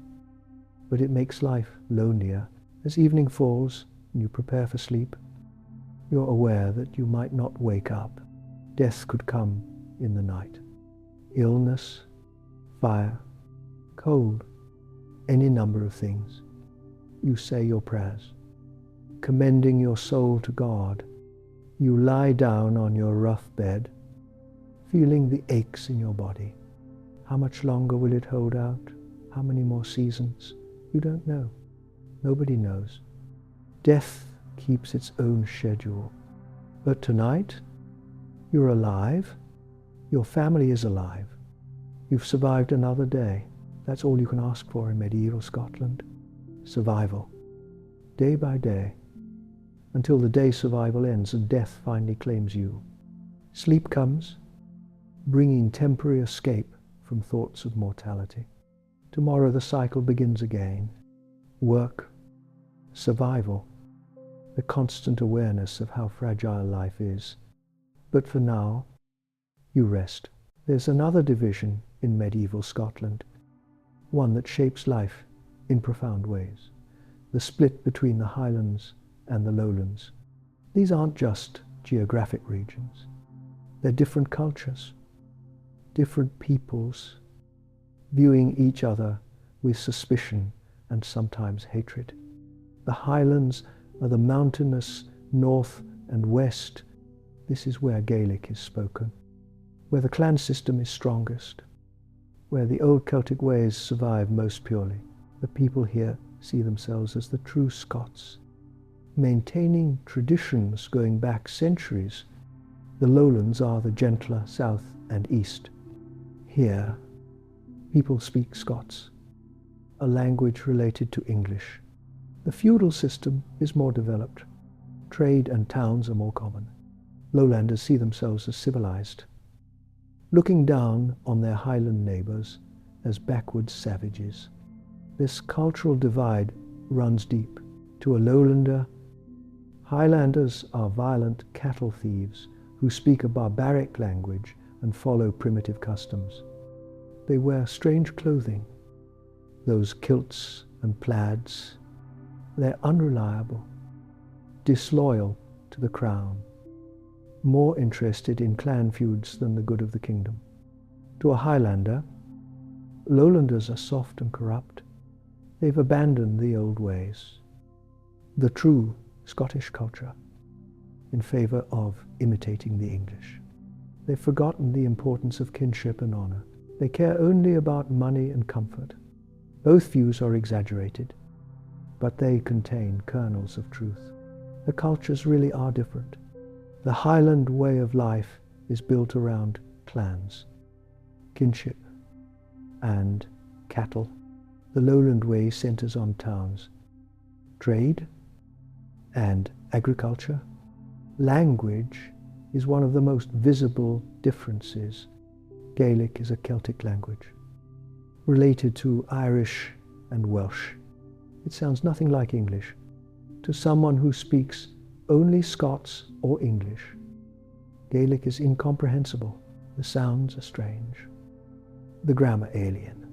but it makes life lonelier. As evening falls and you prepare for sleep, you're aware that you might not wake up. Death could come in the night. Illness, fire, cold, any number of things. You say your prayers, commending your soul to God. You lie down on your rough bed, feeling the aches in your body. How much longer will it hold out? How many more seasons? You don't know. Nobody knows. Death keeps its own schedule. But tonight, you're alive. Your family is alive. You've survived another day. That's all you can ask for in medieval Scotland. Survival. Day by day. Until the day survival ends and death finally claims you. Sleep comes, bringing temporary escape from thoughts of mortality. Tomorrow the cycle begins again. Work, survival, the constant awareness of how fragile life is. But for now, you rest. There's another division in medieval Scotland, one that shapes life in profound ways. The split between the Highlands and the Lowlands. These aren't just geographic regions. They're different cultures, different peoples, viewing each other with suspicion and sometimes hatred. The Highlands are the mountainous north and west. This is where Gaelic is spoken, where the clan system is strongest, where the old Celtic ways survive most purely. The people here see themselves as the true Scots, maintaining traditions going back centuries. The Lowlands are the gentler south and east. Here, people speak Scots, a language related to English. The feudal system is more developed. Trade and towns are more common. Lowlanders see themselves as civilized, looking down on their Highland neighbours as backward savages. This cultural divide runs deep. To a Lowlander, Highlanders are violent cattle thieves who speak a barbaric language and follow primitive customs. They wear strange clothing, those kilts and plaids. They're unreliable, disloyal to the crown, more interested in clan feuds than the good of the kingdom. To a Highlander, lowlanders are soft and corrupt. They've abandoned the old ways, the true Scottish culture, in favour of imitating the English. They've forgotten the importance of kinship and honour. They care only about money and comfort. Both views are exaggerated, but they contain kernels of truth. The cultures really are different. The Highland way of life is built around clans, kinship, and cattle. The Lowland way centres on towns, trade, and agriculture. Language is one of the most visible differences. Gaelic is a Celtic language, related to Irish and Welsh. It sounds nothing like English to someone who speaks only Scots or English. Gaelic is incomprehensible. The sounds are strange. The grammar alien.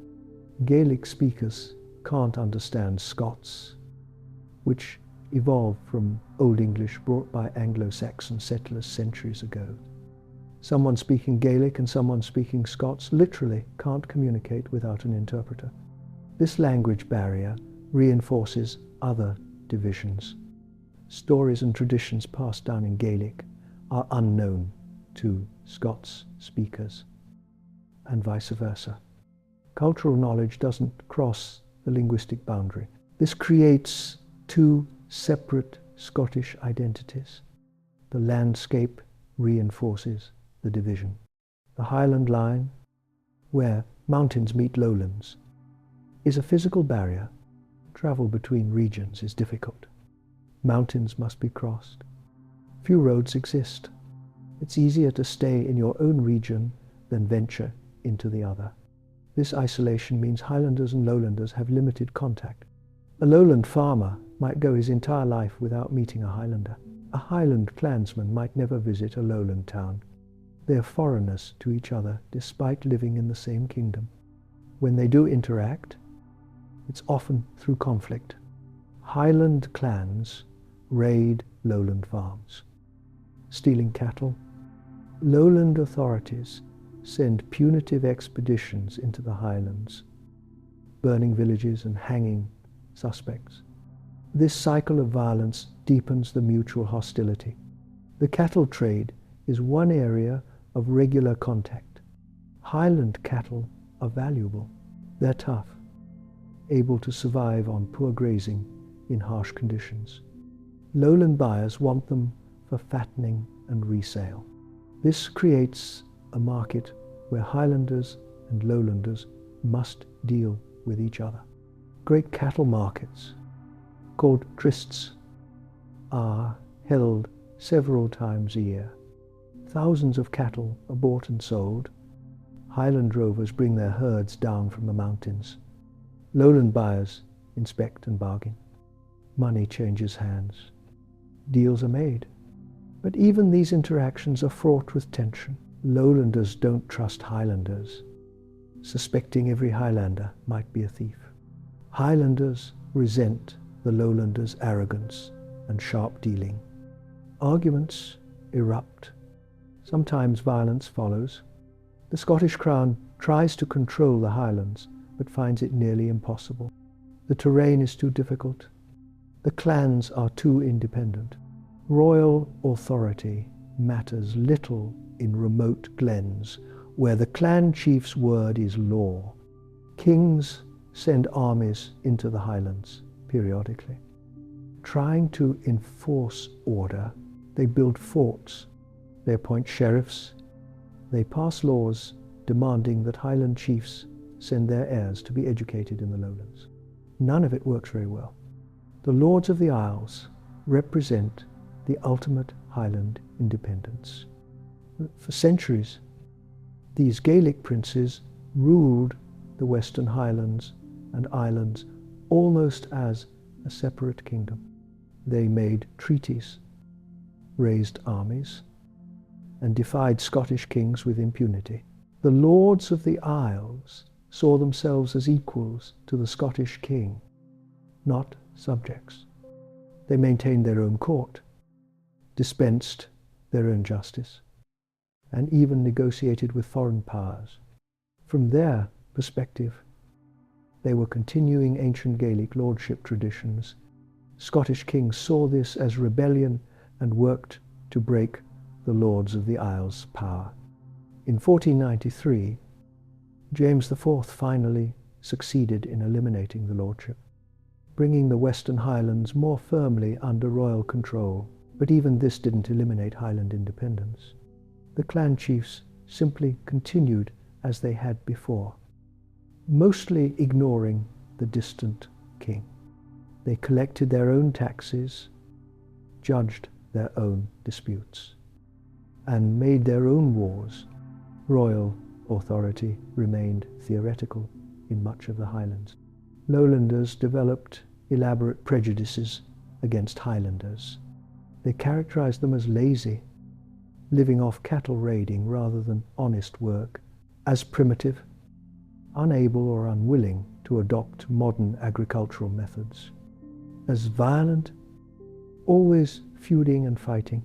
Gaelic speakers can't understand Scots, which evolved from Old English brought by Anglo-Saxon settlers centuries ago. Someone speaking Gaelic and someone speaking Scots literally can't communicate without an interpreter. This language barrier reinforces other divisions. Stories and traditions passed down in Gaelic are unknown to Scots speakers, and vice versa. Cultural knowledge doesn't cross the linguistic boundary. This creates two separate Scottish identities. The landscape reinforces the division. The Highland line, where mountains meet lowlands, is a physical barrier. Travel between regions is difficult. Mountains must be crossed. Few roads exist. It's easier to stay in your own region than venture into the other. This isolation means Highlanders and Lowlanders have limited contact. A lowland farmer might go his entire life without meeting a Highlander. A Highland clansman might never visit a lowland town. They are foreigners to each other despite living in the same kingdom. When they do interact, it's often through conflict. Highland clans raid lowland farms, stealing cattle. Lowland authorities send punitive expeditions into the Highlands, burning villages and hanging suspects. This cycle of violence deepens the mutual hostility. The cattle trade is one area of regular contact. Highland cattle are valuable. They're tough, able to survive on poor grazing in harsh conditions. Lowland buyers want them for fattening and resale. This creates a market where Highlanders and Lowlanders must deal with each other. Great cattle markets, called trysts, are held several times a year. Thousands of cattle are bought and sold. Highland drovers bring their herds down from the mountains. Lowland buyers inspect and bargain. Money changes hands. Deals are made. But even these interactions are fraught with tension. Lowlanders don't trust Highlanders, suspecting every Highlander might be a thief. Highlanders resent the Lowlanders' arrogance and sharp dealing. Arguments erupt. Sometimes violence follows. The Scottish Crown tries to control the Highlands, but finds it nearly impossible. The terrain is too difficult. The clans are too independent. Royal authority matters little in remote glens, where the clan chief's word is law. Kings send armies into the Highlands periodically. Trying to enforce order, they build forts. They appoint sheriffs. They pass laws demanding that Highland chiefs send their heirs to be educated in the lowlands. None of it works very well. The Lords of the Isles represent the ultimate Highland independence. For centuries, these Gaelic princes ruled the Western Highlands and Islands almost as a separate kingdom. They made treaties, raised armies, and defied Scottish kings with impunity. The lords of the Isles saw themselves as equals to the Scottish king, not subjects. They maintained their own court, dispensed their own justice, and even negotiated with foreign powers. From their perspective, they were continuing ancient Gaelic lordship traditions. Scottish kings saw this as rebellion and worked to break the lords of the Isles' power. In 1493, James IV finally succeeded in eliminating the lordship, bringing the Western Highlands more firmly under royal control. But even this didn't eliminate Highland independence. The clan chiefs simply continued as they had before, mostly ignoring the distant king. They collected their own taxes, judged their own disputes, and made their own wars. Royal authority remained theoretical in much of the Highlands. Lowlanders developed elaborate prejudices against Highlanders. They characterized them as lazy, living off cattle raiding rather than honest work, as primitive, unable or unwilling to adopt modern agricultural methods, as violent, always feuding and fighting.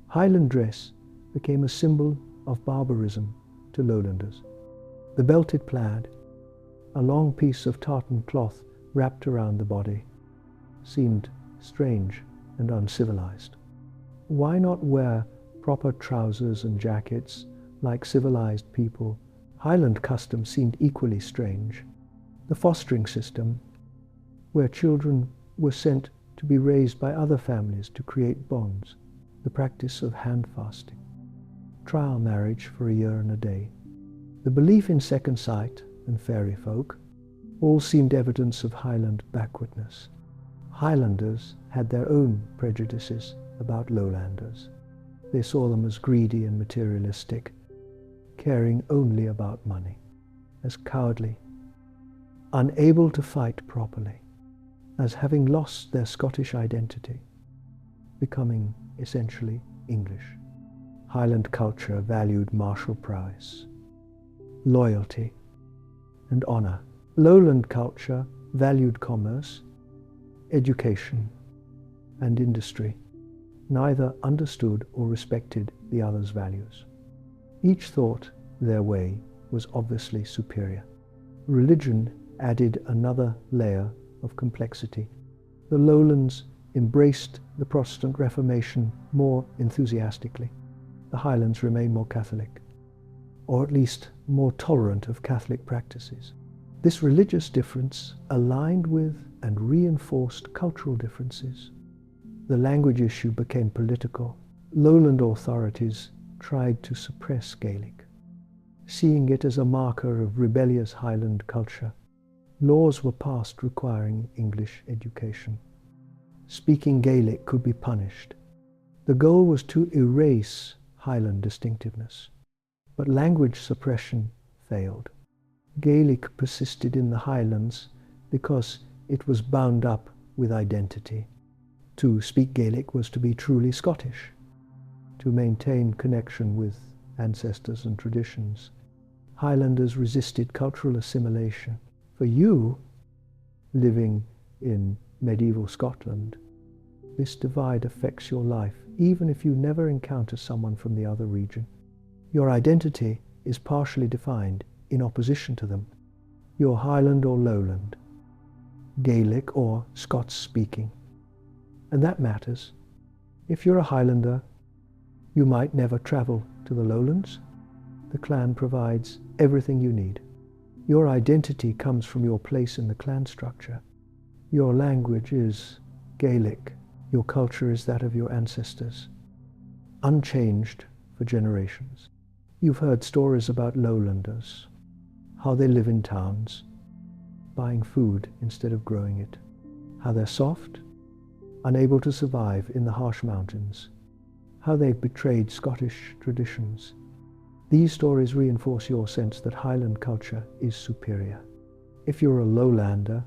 Highland dress became a symbol of barbarism to Lowlanders. The belted plaid, a long piece of tartan cloth wrapped around the body, seemed strange and uncivilized. Why not wear proper trousers and jackets like civilized people? Highland custom seemed equally strange. The fostering system, where children were sent to be raised by other families to create bonds, the practice of hand fasting, trial marriage for a year and a day, the belief in second sight and fairy folk, all seemed evidence of Highland backwardness. Highlanders had their own prejudices about Lowlanders. They saw them as greedy and materialistic, caring only about money, as cowardly, unable to fight properly, as having lost their Scottish identity, becoming essentially English. Highland culture valued martial prowess, loyalty, and honor. Lowland culture valued commerce, education, and industry. Neither understood or respected the other's values. Each thought their way was obviously superior. Religion added another layer of complexity. The Lowlands embraced the Protestant Reformation more enthusiastically. The Highlands remained more Catholic, or at least more tolerant of Catholic practices. This religious difference aligned with and reinforced cultural differences. The language issue became political. Lowland authorities tried to suppress Gaelic, seeing it as a marker of rebellious Highland culture. Laws were passed requiring English education. Speaking Gaelic could be punished. The goal was to erase Highland distinctiveness, but language suppression failed. Gaelic persisted in the Highlands because it was bound up with identity. To speak Gaelic was to be truly Scottish, to maintain connection with ancestors and traditions. Highlanders resisted cultural assimilation. For you, living in medieval Scotland, this divide affects your life, even if you never encounter someone from the other region. Your identity is partially defined in opposition to them. You're Highland or Lowland, Gaelic or Scots-speaking. And that matters. If you're a Highlander, you might never travel to the Lowlands. The clan provides everything you need. Your identity comes from your place in the clan structure. Your language is Gaelic. Your culture is that of your ancestors, unchanged for generations. You've heard stories about Lowlanders, how they live in towns, buying food instead of growing it, how they're soft, unable to survive in the harsh mountains, how they've betrayed Scottish traditions. These stories reinforce your sense that Highland culture is superior. If you're a Lowlander,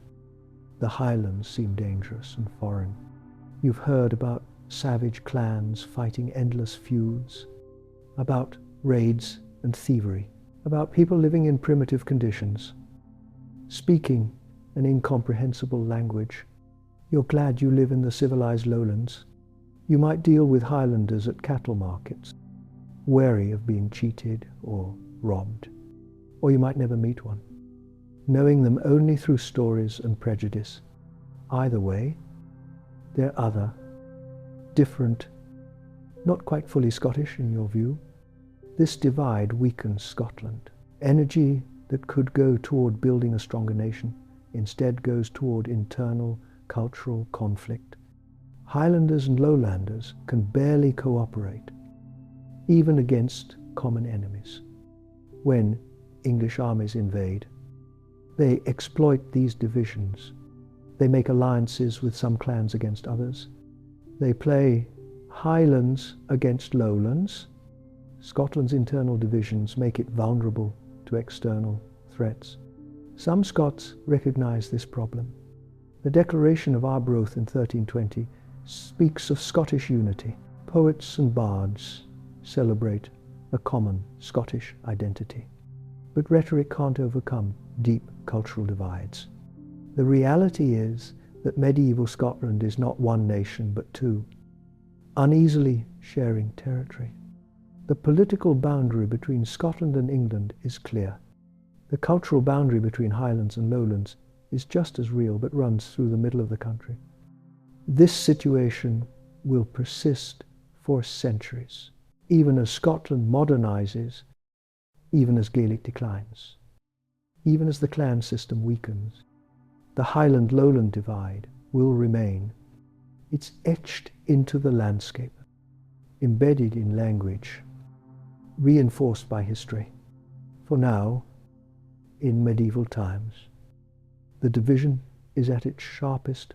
the Highlands seem dangerous and foreign. You've heard about savage clans fighting endless feuds, about raids and thievery, about people living in primitive conditions, speaking an incomprehensible language. You're glad you live in the civilized lowlands. You might deal with Highlanders at cattle markets, wary of being cheated or robbed. Or you might never meet one, knowing them only through stories and prejudice. Either way, they're other, different, not quite fully Scottish in your view. This divide weakens Scotland. Energy that could go toward building a stronger nation instead goes toward internal cultural conflict. Highlanders and Lowlanders can barely cooperate, even against common enemies. When English armies invade, they exploit these divisions. They make alliances with some clans against others. They play Highlands against Lowlands. Scotland's internal divisions make it vulnerable to external threats. Some Scots recognize this problem. The Declaration of Arbroath in 1320 speaks of Scottish unity. Poets and bards celebrate a common Scottish identity. But rhetoric can't overcome deep cultural divides. The reality is that medieval Scotland is not one nation but two, uneasily sharing territory. The political boundary between Scotland and England is clear. The cultural boundary between Highlands and Lowlands is just as real but runs through the middle of the country. This situation will persist for centuries, even as Scotland modernizes, even as Gaelic declines, even as the clan system weakens. The Highland-Lowland divide will remain. It's etched into the landscape, embedded in language, reinforced by history. For now, in medieval times, the division is at its sharpest.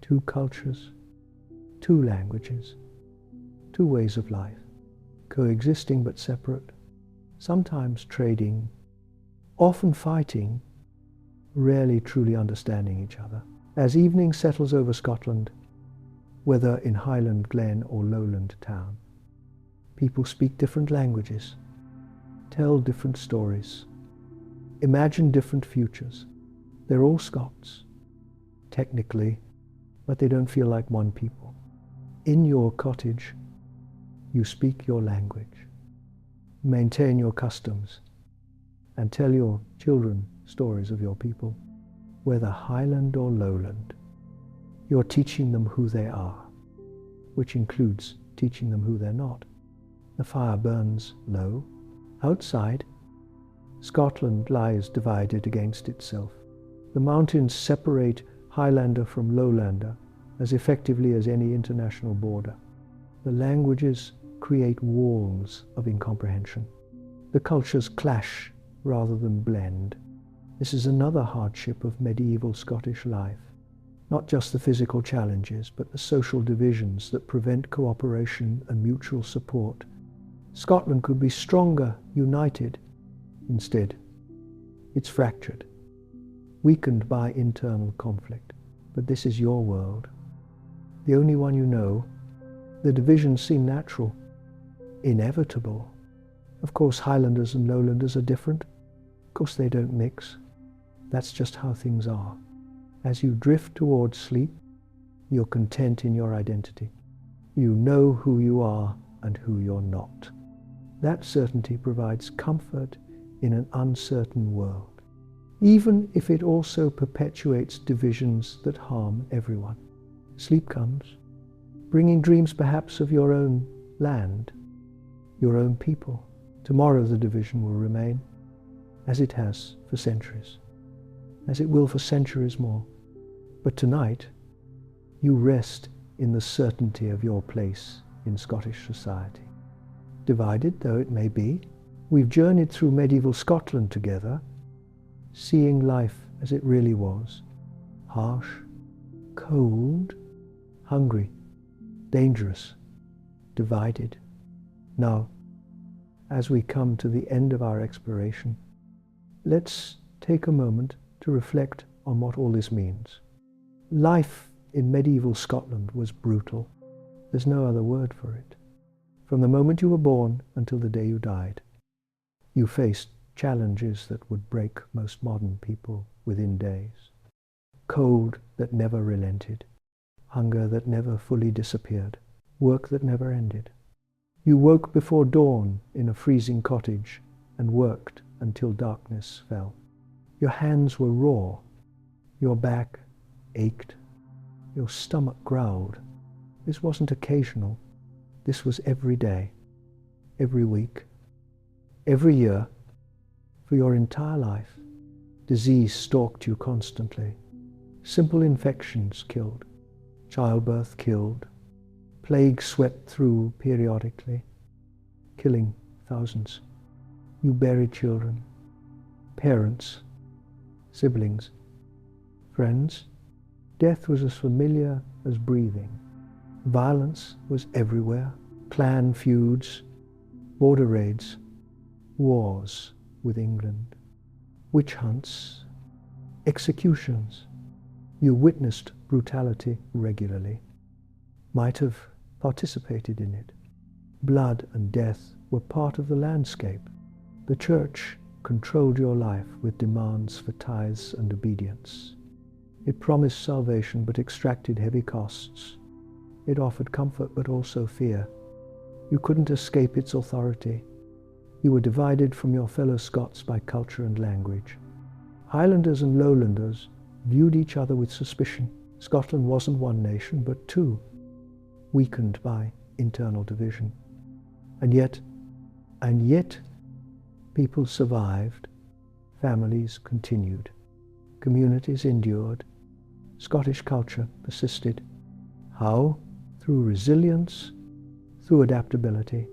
Two cultures, two languages, two ways of life, coexisting but separate, sometimes trading, often fighting, rarely truly understanding each other. As evening settles over Scotland, whether in Highland glen or Lowland town, people speak different languages, tell different stories, imagine different futures. They're all Scots, technically, but they don't feel like one people. In your cottage, you speak your language, maintain your customs, and tell your children stories of your people. Whether Highland or Lowland, you're teaching them who they are, which includes teaching them who they're not. The fire burns low. Outside, Scotland lies divided against itself. The mountains separate Highlander from Lowlander as effectively as any international border. The languages create walls of incomprehension. The cultures clash rather than blend. This is another hardship of medieval Scottish life. Not just the physical challenges, but the social divisions that prevent cooperation and mutual support. Scotland could be stronger, united. Instead, it's fractured, weakened by internal conflict. But this is your world, the only one you know. The divisions seem natural, inevitable. Of course, Highlanders and Lowlanders are different. Of course, they don't mix. That's just how things are. As you drift towards sleep, you're content in your identity. You know who you are and who you're not. That certainty provides comfort in an uncertain world, even if it also perpetuates divisions that harm everyone. Sleep comes, bringing dreams perhaps of your own land, your own people. Tomorrow the division will remain, as it has for centuries, as it will for centuries more. But tonight, you rest in the certainty of your place in Scottish society. Divided though it may be, we've journeyed through medieval Scotland together, seeing life as it really was. Harsh, cold, hungry, dangerous, divided. Now, as we come to the end of our exploration, let's take a moment to reflect on what all this means. Life in medieval Scotland was brutal. There's no other word for it. From the moment you were born until the day you died, you faced challenges that would break most modern people within days. Cold that never relented, hunger that never fully disappeared, work that never ended. You woke before dawn in a freezing cottage and worked until darkness fell. Your hands were raw, your back ached, your stomach growled. This wasn't occasional. This was every day, every week, every year. For your entire life, disease stalked you constantly. Simple infections killed, childbirth killed, plague swept through periodically, killing thousands. You buried children, parents, siblings, friends. Death was as familiar as breathing. Violence was everywhere. Clan feuds, border raids, wars with England, witch hunts, executions. You witnessed brutality regularly, might have participated in it. Blood and death were part of the landscape. The church controlled your life with demands for tithes and obedience. It promised salvation but extracted heavy costs. It offered comfort but also fear. You couldn't escape its authority. You were divided from your fellow Scots by culture and language. Highlanders and Lowlanders viewed each other with suspicion. Scotland wasn't one nation but two, weakened by internal division. And yet, people survived, families continued, communities endured, Scottish culture persisted. How? Through resilience, through adaptability,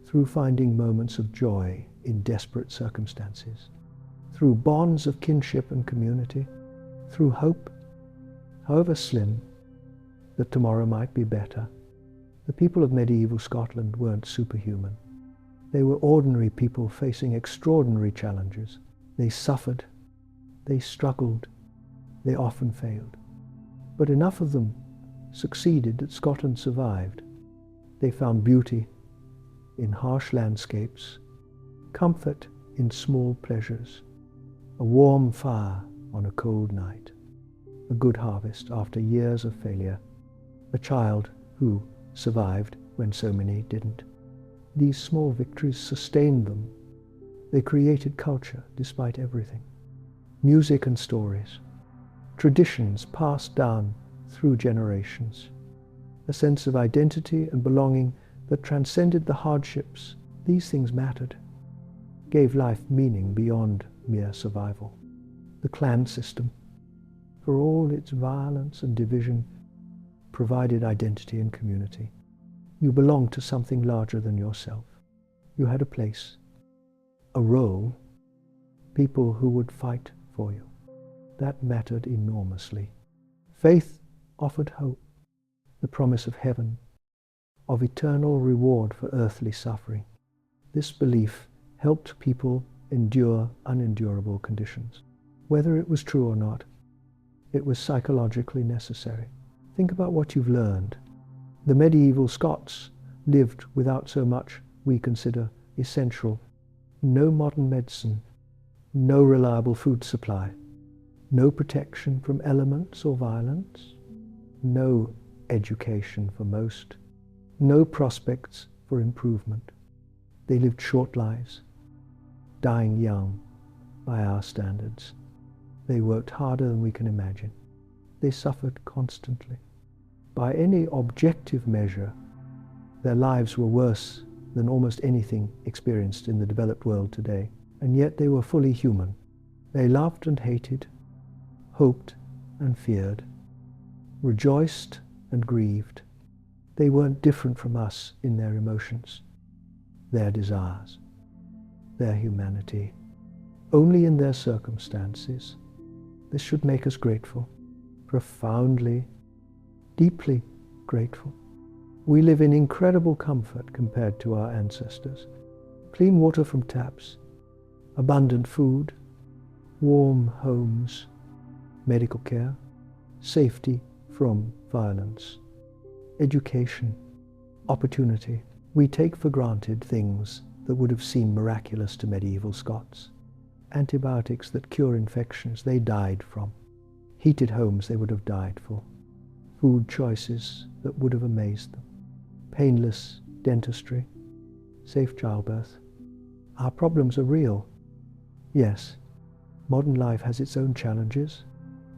through finding moments of joy in desperate circumstances, through bonds of kinship and community, through hope, however slim, that tomorrow might be better. The people of medieval Scotland weren't superhuman. They were ordinary people facing extraordinary challenges. They suffered, they struggled, they often failed. But enough of them succeeded that Scotland survived. They found beauty in harsh landscapes, comfort in small pleasures, a warm fire on a cold night, a good harvest after years of failure, a child who survived when so many didn't. These small victories sustained them. They created culture despite everything. Music and stories, traditions passed down through generations, a sense of identity and belonging that transcended the hardships. These things mattered, gave life meaning beyond mere survival. The clan system, for all its violence and division, provided identity and community. You belonged to something larger than yourself. You had a place, a role, people who would fight for you. That mattered enormously. Faith offered hope, the promise of heaven, of eternal reward for earthly suffering. This belief helped people endure unendurable conditions. Whether it was true or not, it was psychologically necessary. Think about what you've learned. The medieval Scots lived without so much we consider essential. No modern medicine, no reliable food supply, no protection from elements or violence, no education for most, no prospects for improvement. They lived short lives, dying young by our standards. They worked harder than we can imagine. They suffered constantly. By any objective measure, their lives were worse than almost anything experienced in the developed world today. And yet they were fully human. They loved and hated, hoped and feared, rejoiced and grieved. They weren't different from us in their emotions, their desires, their humanity, only in their circumstances. This should make us grateful, profoundly, deeply grateful. We live in incredible comfort compared to our ancestors. Clean water from taps, abundant food, warm homes, medical care, safety from violence, education, opportunity. We take for granted things that would have seemed miraculous to medieval Scots. Antibiotics that cure infections they died from. Heated homes they would have died for. Food choices that would have amazed them. Painless dentistry. Safe childbirth. Our problems are real. Yes, modern life has its own challenges,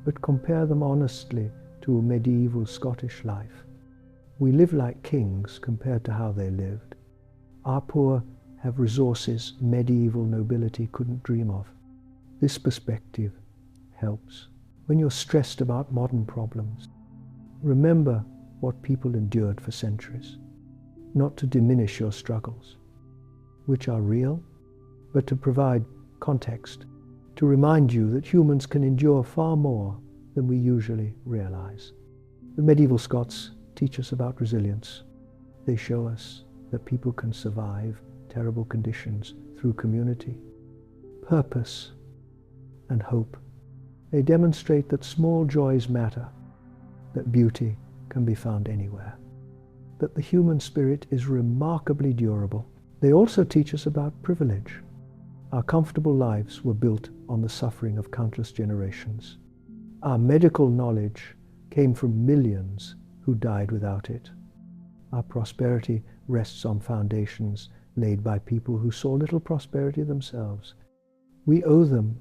but compare them honestly to a medieval Scottish life. We live like kings compared to how they lived. Our poor have resources medieval nobility couldn't dream of. This perspective helps. When you're stressed about modern problems, remember what people endured for centuries, not to diminish your struggles, which are real, but to provide context, to remind you that humans can endure far more than we usually realize. The medieval Scots teach us about resilience. They show us that people can survive terrible conditions through community, purpose, and hope. They demonstrate that small joys matter, that beauty can be found anywhere, that the human spirit is remarkably durable. They also teach us about privilege. Our comfortable lives were built on the suffering of countless generations. Our medical knowledge came from millions who died without it. Our prosperity rests on foundations laid by people who saw little prosperity themselves. We owe them,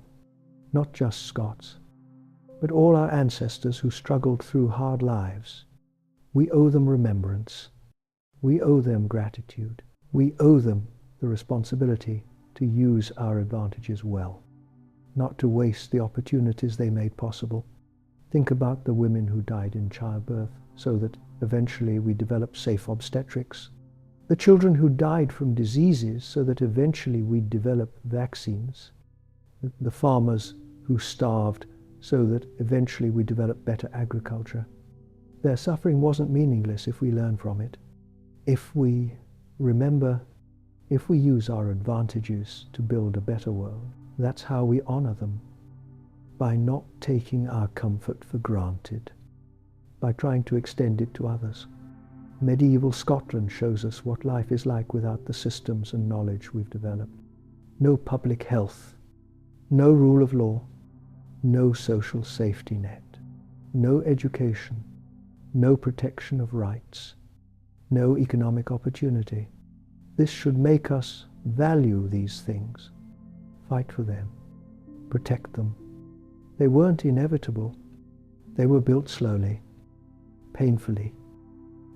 not just Scots, but all our ancestors who struggled through hard lives. We owe them remembrance. We owe them gratitude. We owe them the responsibility to use our advantages well, not to waste the opportunities they made possible. Think about the women who died in childbirth so that eventually we developed safe obstetrics. The children who died from diseases so that eventually we developed vaccines. The farmers who starved so that eventually we developed better agriculture. Their suffering wasn't meaningless if we learn from it. If we remember, if we use our advantages to build a better world, that's how we honor them. By not taking our comfort for granted, by trying to extend it to others. Medieval Scotland shows us what life is like without the systems and knowledge we've developed. No public health, no rule of law, no social safety net, no education, no protection of rights, no economic opportunity. This should make us value these things, fight for them, protect them. They weren't inevitable. They were built slowly, painfully.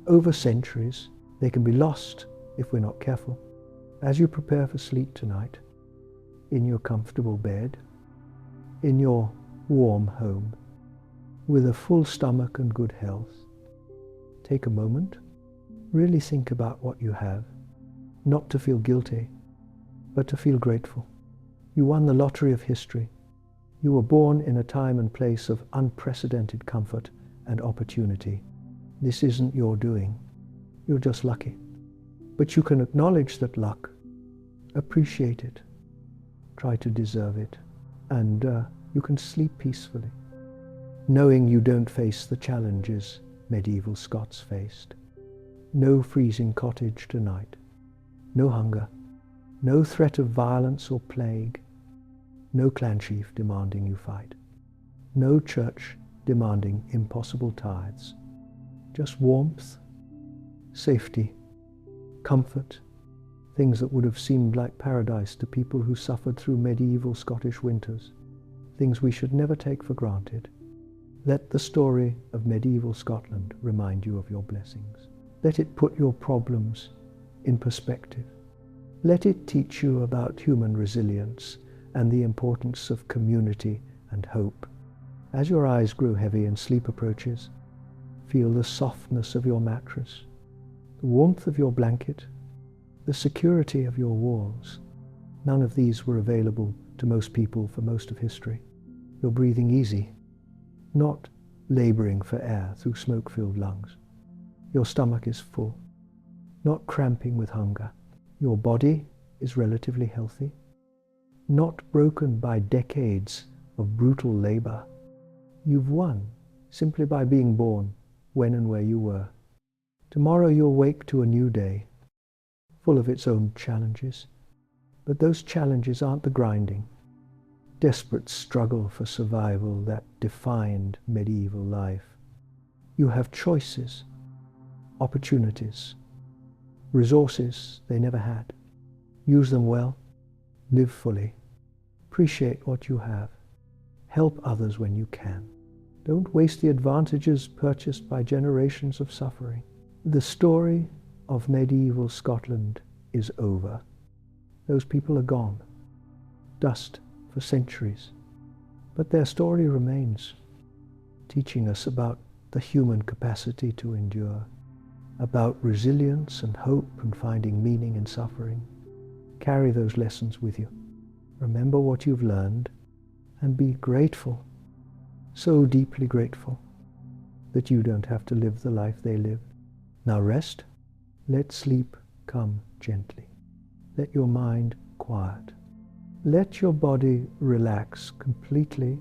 Over centuries, they can be lost if we're not careful. As you prepare for sleep tonight, in your comfortable bed, in your warm home, with a full stomach and good health, take a moment, really think about what you have, not to feel guilty, but to feel grateful. You won the lottery of history. You were born in a time and place of unprecedented comfort and opportunity. This isn't your doing. You're just lucky. But you can acknowledge that luck, appreciate it, try to deserve it, and you can sleep peacefully, knowing you don't face the challenges medieval Scots faced. No freezing cottage tonight, no hunger, no threat of violence or plague, no clan chief demanding you fight, no church demanding impossible tithes, just warmth, safety, comfort, things that would have seemed like paradise to people who suffered through medieval Scottish winters, things we should never take for granted. Let the story of medieval Scotland remind you of your blessings. Let it put your problems in perspective. Let it teach you about human resilience and the importance of community and hope. As your eyes grow heavy and sleep approaches, feel the softness of your mattress, the warmth of your blanket, the security of your walls. None of these were available to most people for most of history. You're breathing easy, not laboring for air through smoke-filled lungs. Your stomach is full, not cramping with hunger. Your body is relatively healthy, not broken by decades of brutal labor. You've won simply by being born when and where you were. Tomorrow you'll wake to a new day, full of its own challenges. But those challenges aren't the grinding, desperate struggle for survival that defined medieval life. You have choices, opportunities, resources they never had. Use them well, live fully, appreciate what you have, help others when you can. Don't waste the advantages purchased by generations of suffering. The story of medieval Scotland is over. Those people are gone, dust for centuries. But their story remains, teaching us about the human capacity to endure, about resilience and hope and finding meaning in suffering. Carry those lessons with you. Remember what you've learned and be grateful, so deeply grateful that you don't have to live the life they lived. Now rest, let sleep come gently. Let your mind quiet. Let your body relax completely.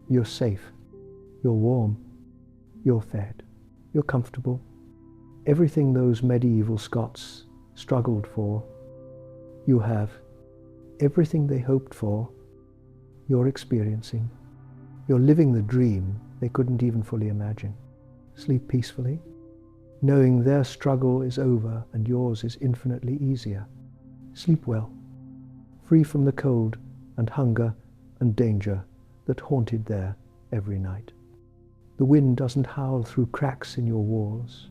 You're safe, you're warm, you're fed, you're comfortable. Everything those medieval Scots struggled for, you have. Everything they hoped for, you're experiencing. You're living the dream they couldn't even fully imagine. Sleep peacefully, knowing their struggle is over and yours is infinitely easier. Sleep well, free from the cold and hunger and danger that haunted there every night. The wind doesn't howl through cracks in your walls.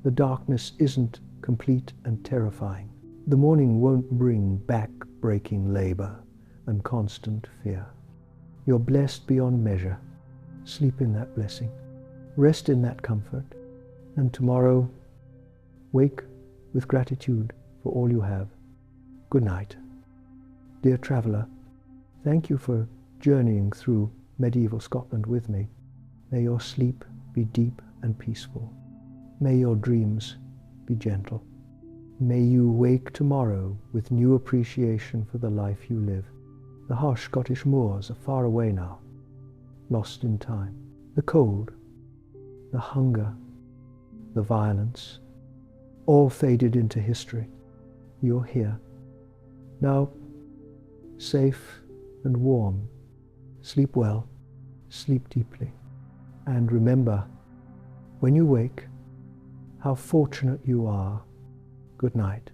The darkness isn't complete and terrifying. The morning won't bring back-breaking labor and constant fear. You're blessed beyond measure. Sleep in that blessing. Rest in that comfort. And tomorrow, wake with gratitude for all you have. Good night. Dear traveler, thank you for journeying through medieval Scotland with me. May your sleep be deep and peaceful. May your dreams be gentle. May you wake tomorrow with new appreciation for the life you live. The harsh Scottish moors are far away now, lost in time. The cold, the hunger, the violence, all faded into history. You're here. Now, safe and warm. Sleep well, sleep deeply. And remember, when you wake, how fortunate you are. Good night.